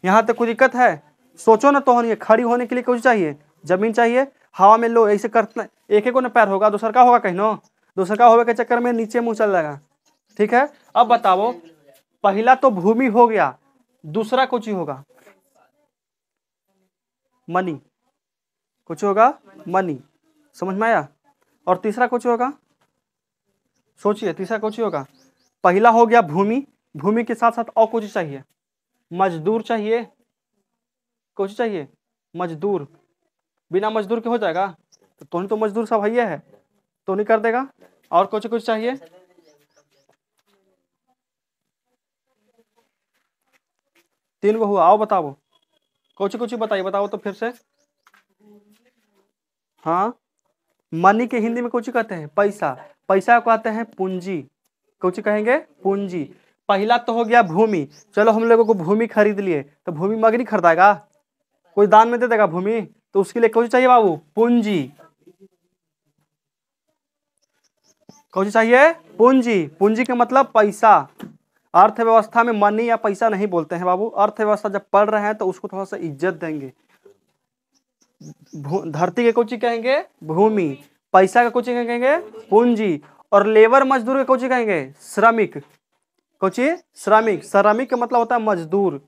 यहां तक कोई दिक्कत है? सोचो ना, तो ये खड़ी होने के लिए कौन चाहिए? जमीन चाहिए। हवा में लो ऐसे करते एक एक को ना पैर होगा, दूसर का होगा कहीं नो, दूसर का होने के चक्कर में नीचे मुंह चल जाएगा। ठीक है, अब बताओ पहला तो भूमि हो गया, दूसरा कुछ ही होगा मनी। कुछ होगा मनी, समझ में आया? और तीसरा कुछ होगा, सोचिए तीसरा कुछ ही होगा। पहला हो गया भूमि, भूमि के साथ साथ और कुछ चाहिए, मजदूर चाहिए। कुछ चाहिए? मजदूर। बिना मजदूर के हो जाएगा? तो मजदूर सब है तो नहीं कर देगा। और कुछ चाहिए? तीन को हुआ। आओ बताओ कुछ बताइए, बताओ तो फिर से। हाँ, मनी के हिंदी में कुछ कहते हैं? पैसा। पैसा को कहते हैं पूंजी। कुछ कहेंगे? पूंजी। पहला तो हो गया भूमि। चलो हम लोगों को भूमि खरीद लिए, तो भूमि मगनी खरीदाएगा? कोई दान में दे देगा भूमि? तो उसके लिए कुछ चाहिए बाबू? पूंजी। कुछ चाहिए? पूंजी। पूंजी का मतलब पैसा। अर्थव्यवस्था में मनी या पैसा नहीं बोलते हैं बाबू। अर्थव्यवस्था जब पढ़ रहे हैं तो उसको थोड़ा सा इज्जत देंगे। धरती के कुछ कहेंगे? भूमि। पैसा का कुछ कहेंगे? पूंजी। और लेबर मजदूर के कुछ कहेंगे? श्रमिक। कुछ? श्रमिक। श्रमिक का मतलब होता है मजदूर।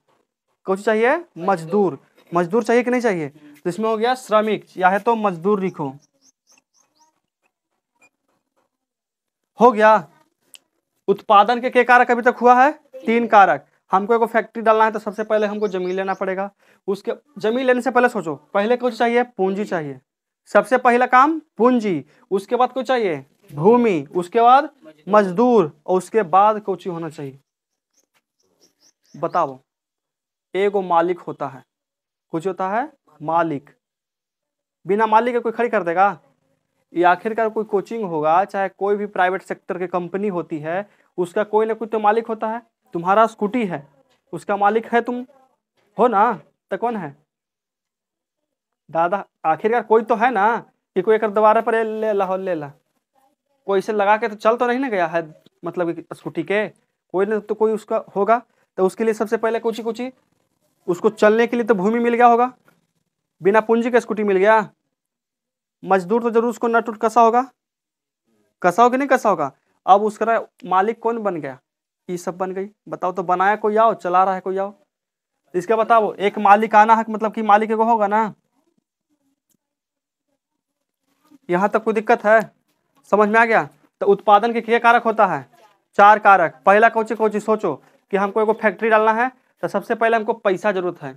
कुछ चाहिए? मजदूर। मजदूर चाहिए कि नहीं चाहिए? तो इसमें हो गया श्रमिक, या है तो मजदूर लिखो। हो गया। उत्पादन के कारक अभी तक हुआ है? तीन कारक। हमको एगो फैक्ट्री डालना है तो सबसे पहले हमको जमीन लेना पड़ेगा। उसके जमीन लेने से पहले सोचो, पहले कुछ चाहिए? पूंजी चाहिए। सबसे पहला काम पूंजी। उसके बाद कुछ चाहिए? भूमि। उसके बाद मजदूर। और उसके बाद कुछ होना चाहिए? बताओ। एगो मालिक होता है। कुछ होता है? मालिक। बिना मालिक के कोई खड़ी कर देगा? ये आखिरकार कोई कोचिंग होगा, चाहे कोई भी प्राइवेट सेक्टर की कंपनी होती है, उसका कोई ना कोई तो मालिक होता है। तुम्हारा स्कूटी है, उसका मालिक है तुम हो ना? तो कौन है? दादा। आखिरकार कोई तो है ना कि कोई एक दोबारा पर ले ला हो ले ला। कोई इसे लगा के तो चल तो नहीं ना गया है, मतलब स्कूटी के कोई ना तो कोई उसका होगा। तो उसके लिए सबसे पहले कुछ उसको चलने के लिए तो भूमि मिल गया होगा। बिना पूंजी का स्कूटी मिल गया। मजदूर तो जरूर उसको नट उट कसा होगा। कसा होगा नहीं कसा होगा? अब उसका मालिक कौन बन गया? ये सब बन गई। बताओ तो बनाया कोई आओ, चला रहा है कोई आओ? इसका बताओ। एक मालिक आना है मतलब कि मालिक को होगा ना? यहां तक कोई दिक्कत है? समझ में आ गया? तो उत्पादन के क्या कारक होता है? चार कारक। पहला कौची सोचो कि हमको एगो फैक्ट्री डालना है तो सबसे पहले हमको पैसा जरूरत है।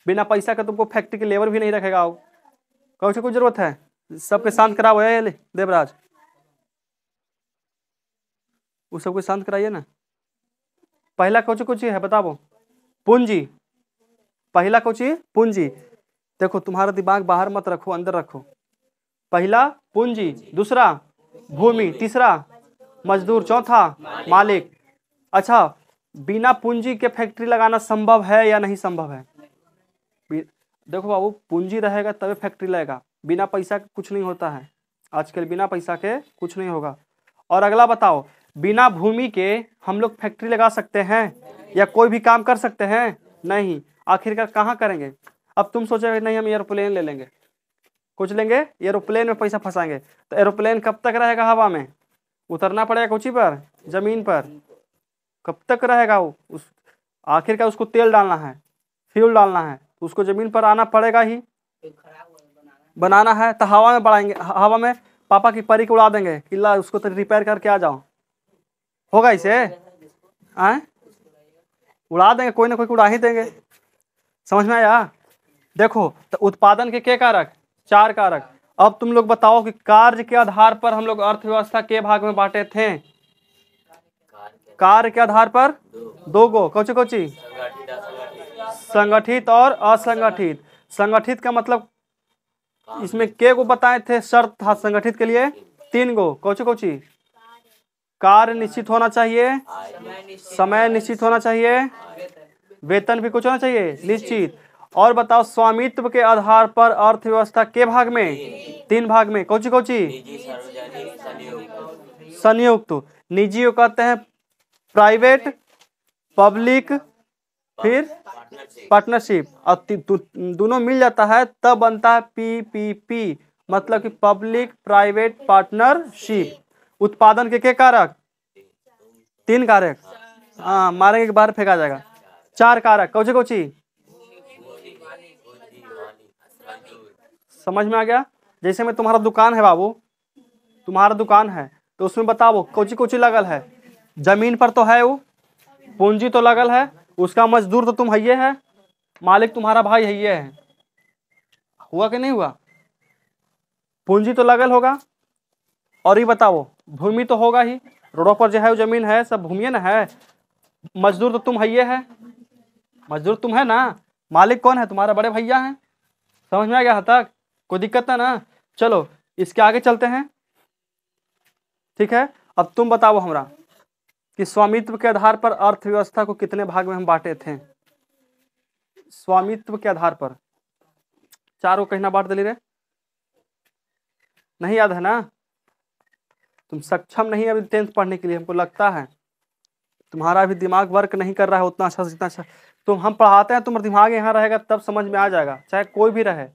बिना पैसा का तुमको फैक्ट्री के लेबर भी नहीं रखेगा। कौची को जरूरत है? सबके शांत कराओ देवराज, वो सबको शांत कराइए ना। पहला कुछ है बताओ? पूंजी। पहला कुछ पूंजी। देखो तुम्हारा दिमाग बाहर मत रखो, अंदर रखो। पहला पूंजी, दूसरा भूमि, तीसरा मजदूर, चौथा मालिक। अच्छा, बिना पूंजी के फैक्ट्री लगाना संभव है या नहीं संभव है? देखो बाबू, पूंजी रहेगा तभी फैक्ट्री लगेगा। बिना पैसा के कुछ नहीं होता है। आजकल बिना पैसा के कुछ नहीं होगा। और अगला बताओ, बिना भूमि के हम लोग फैक्ट्री लगा सकते हैं या कोई भी काम कर सकते हैं? नहीं। आखिरकार कहाँ करेंगे? अब तुम सोचोगे नहीं हम एरोप्लेन ले लेंगे, कुछ लेंगे, एरोप्लेन में पैसा फंसाएंगे, तो एरोप्लेन कब तक रहेगा हवा में? उतरना पड़ेगा कोची पर, जमीन पर। कब तक रहेगा वो? उस आखिरकार उसको तेल डालना है, फ्यूल डालना है, तो उसको जमीन पर आना पड़ेगा ही, बनाना है। तो हवा में बढ़ाएंगे, हवा में पापा की परी को उड़ा देंगे कि ला उसको तो रिपेयर करके आ जाओ, होगा इसे? आए उड़ा देंगे, कोई ना कोई उड़ा ही देंगे। समझ में आया? देखो, तो उत्पादन के कारक? 4 कारक। अब तुम लोग बताओ कि कार्य के आधार पर हम लोग अर्थव्यवस्था के भाग में बांटे थे? कार्य के आधार पर 2 गो। Cauchy Cauchy? संगठित और असंगठित। संगठित का मतलब इसमें के गो बताए थे? शर्त था संगठित के लिए 3 गो। Cauchy Cauchy? कार्य निश्चित होना चाहिए, समय निश्चित होना चाहिए, वेतन भी कुछ होना चाहिए निश्चित। और बताओ, स्वामित्व के आधार पर अर्थव्यवस्था के भाग में? 3 भाग में। Cauchy Cauchy? संयुक्त। निजी को कहते हैं प्राइवेट, पब्लिक, फिर पार्टनरशिप। और दोनों मिल जाता है तब बनता है PPP, मतलब कि पब्लिक प्राइवेट पार्टनरशिप। उत्पादन के कारक? 3 कारक। हाँ, मारेंगे के बाहर फेंका जाएगा। 4 कारक। Cauchy Cauchy? समझ में आ गया? जैसे में तुम्हारा दुकान है बाबू, तुम्हारा दुकान है, तो उसमें बताओ कौची कौची लगल है? जमीन पर तो है वो, पूंजी तो लगल है, उसका मजदूर तो तुम है, मालिक तुम्हारा भाई है। हुआ कि नहीं हुआ? पूंजी तो लगल होगा। और ये बताओ, भूमि तो होगा ही, रोडों पर जो है वो जमीन है, सब भूमि ना है। मजदूर तो तुम है, मजदूर तुम है ना, मालिक कौन है? तुम्हारा बड़े भैया हैं। समझ में आ गया? यहाँ तक कोई दिक्कत ना? चलो इसके आगे चलते हैं, ठीक है। अब तुम बताओ हमरा कि स्वामित्व के आधार पर अर्थव्यवस्था को कितने भाग में हम बांटे थे? स्वामित्व के आधार पर 4 को कहना बांट दिली रे, नहीं याद है ना? तुम सक्षम नहीं अभी 10th पढ़ने के लिए, हमको लगता है तुम्हारा अभी दिमाग वर्क नहीं कर रहा है उतना अच्छा, जितना अच्छा तुम हम पढ़ाते हैं। तुम्हारा दिमाग यहाँ रहेगा तब समझ में आ जाएगा, चाहे कोई भी रहे।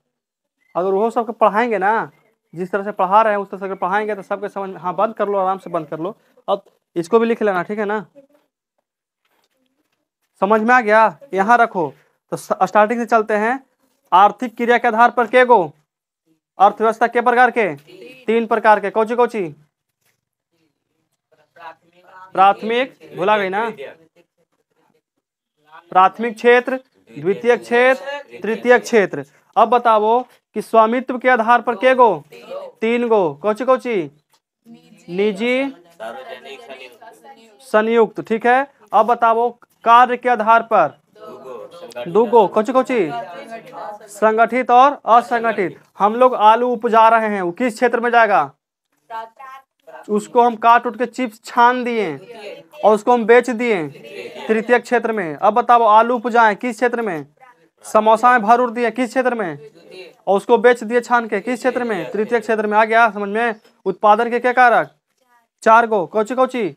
अगर वो सबके पढ़ाएंगे ना, जिस तरह से पढ़ा रहे हैं उस तरह से पढ़ाएंगे तो सबके समझ। हाँ, बंद कर लो, आराम से बंद कर लो। अब इसको भी लिख लेना, ठीक है ना? समझ में आ गया? यहाँ रखो। तो स्टार्टिंग से चलते हैं। आर्थिक क्रिया के आधार पर के गो? अर्थव्यवस्था के प्रकार के? 3 प्रकार के। Cauchy Cauchy? प्राथमिक, भुला गई ना? प्राथमिक क्षेत्र, द्वितीय क्षेत्र, तृतीय क्षेत्र। अब बताओ कि स्वामित्व के आधार पर के गो? 3 गो। Cauchy Cauchy? निजी, संयुक्त, ठीक है। अब बताओ कार्य के आधार पर 2 गो। Cauchy Cauchy? संगठित और असंगठित। हम लोग आलू उपजा रहे हैं, वो किस क्षेत्र में जाएगा? उसको हम काट उठ के चिप्स छान दिए और उसको हम बेच दिए, तृतीय क्षेत्र में। अब बताओ आलू उपजाए किस क्षेत्र में? समोसा में भर उड़ दिए, किस क्षेत्र में? और उसको बेच दिए छान के, किस क्षेत्र में? तृतीय क्षेत्र में। आ गया समझ में? उत्पादन के क्या कारक? 4 गो। Cauchy Cauchy?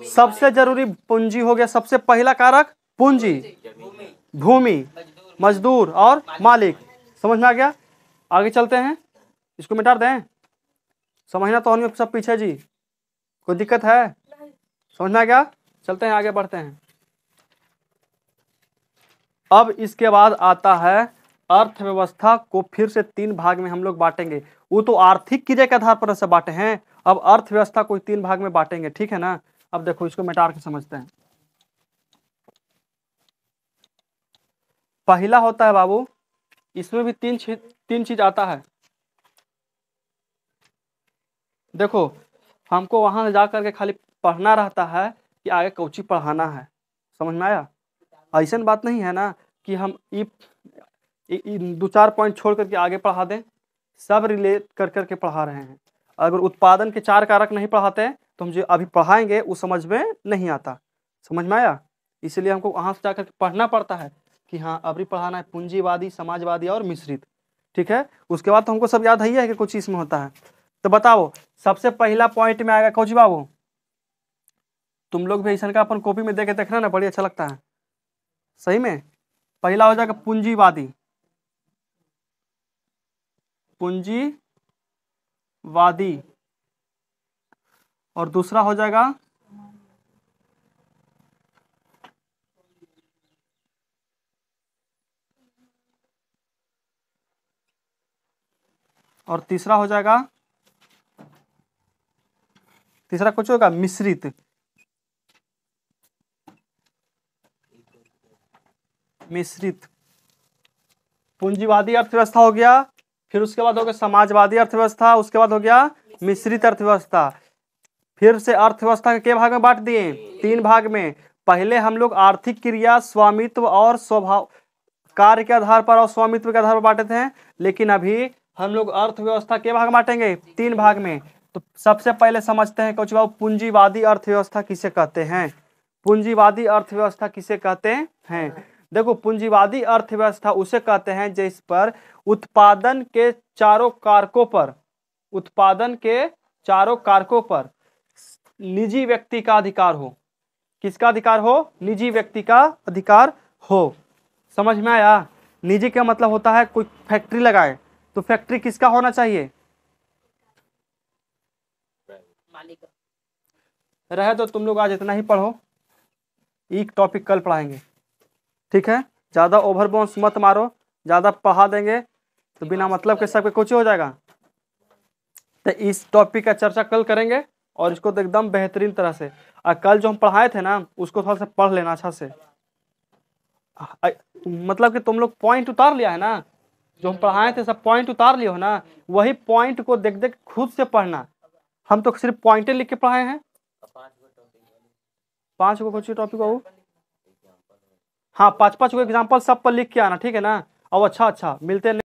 सबसे जरूरी पूंजी हो गया, सबसे पहला कारक पूंजी, भूमि, मजदूर और मालिक। समझ में आ गया? आगे चलते हैं, इसको मिटा दें। समझना तो हम सब पीछे जी, कोई दिक्कत है? समझ में आ गया? चलते हैं आगे बढ़ते हैं। अब इसके बाद आता है अर्थव्यवस्था को फिर से 3 भाग में हम लोग बांटेंगे। वो तो आर्थिक क्रिया के आधार पर से बांटे हैं, अब अर्थव्यवस्था को 3 भाग में बांटेंगे, ठीक है ना? अब देखो इसको मिटा के समझते हैं। पहला होता है बाबू, इसमें भी 3 चीज आता है। देखो हमको वहां जा करके खाली पढ़ना रहता है कि आगे कौची पढ़ाना है। समझ में आया? ऐसा बात नहीं है ना कि हम 2-4 पॉइंट छोड़ करके आगे पढ़ा दें, सब रिलेट कर करके पढ़ा रहे हैं। अगर उत्पादन के 4 कारक नहीं पढ़ाते तो हम जो अभी पढ़ाएंगे वो समझ में नहीं आता। समझ में आया? इसलिए हमको वहाँ से जाकर पढ़ना पड़ता है कि हाँ अभी पढ़ाना है पूंजीवादी, समाजवादी और मिश्रित, ठीक है। उसके बाद तो हमको सब याद ही है कि कुछ चीज में होता है। तो बताओ सबसे पहला पॉइंट में आएगा कौची बाबू, तुम लोग भी ऐसा का अपन कॉपी में देख के देखना ना, बड़ी अच्छा लगता है सही में। पहला हो जाएगा पूंजीवादी, पूंजीवादी, और दूसरा हो जाएगा और तीसरा हो जाएगा, तीसरा कुछ होगा मिश्रित, मिश्रित। पूंजीवादी अर्थव्यवस्था हो गया, फिर उसके बाद हो गया समाजवादी अर्थव्यवस्था, उसके बाद हो गया मिश्रित अर्थव्यवस्था। फिर से अर्थव्यवस्था के भाग में बांट दिए, 3 भाग में। पहले हम लोग आर्थिक क्रिया, स्वामित्व और स्वभाव, कार्य के आधार पर और स्वामित्व के आधार पर बांटे थे, लेकिन अभी हम लोग अर्थव्यवस्था के भाग बांटेंगे 3 भाग में। तो सबसे पहले समझते हैं कुछ बाबू पूंजीवादी अर्थव्यवस्था किसे कहते हैं। पूंजीवादी अर्थव्यवस्था किसे कहते हैं? देखो पूंजीवादी अर्थव्यवस्था उसे कहते हैं जिस पर उत्पादन के चारों कारकों पर, उत्पादन के चारों कारकों पर निजी व्यक्ति का अधिकार हो। किसका अधिकार हो? निजी व्यक्ति का अधिकार हो। समझ में आया? निजी का मतलब होता है कोई फैक्ट्री लगाए तो फैक्ट्री किसका होना चाहिए? रहे तो तुम लोग आज इतना ही पढ़ो, एक टॉपिक कल पढ़ाएंगे, ठीक है। ज्यादा ओवर बाउंस मत मारो, ज्यादा पढ़ा देंगे तो बिना मतलब के सबके कुछ हो जाएगा। तो इस टॉपिक का चर्चा कल करेंगे और इसको तो एकदम बेहतरीन तरह से। और कल जो हम पढ़ाए थे ना उसको थोड़ा सा पढ़ लेना अच्छा से, मतलब कि तुम लोग पॉइंट उतार लिया है ना, जो हम पढ़ाए थे सब पॉइंट उतार लियो ना, वही पॉइंट को देख देख खुद से पढ़ना। हम तो सिर्फ पॉइंटें लिख के पढ़ाए हैं। 5 गो कुछ टॉपिक हो, हाँ 5-5 गो एग्जाम्पल सब पर लिख के आना, ठीक है ना। अब अच्छा मिलते हैं।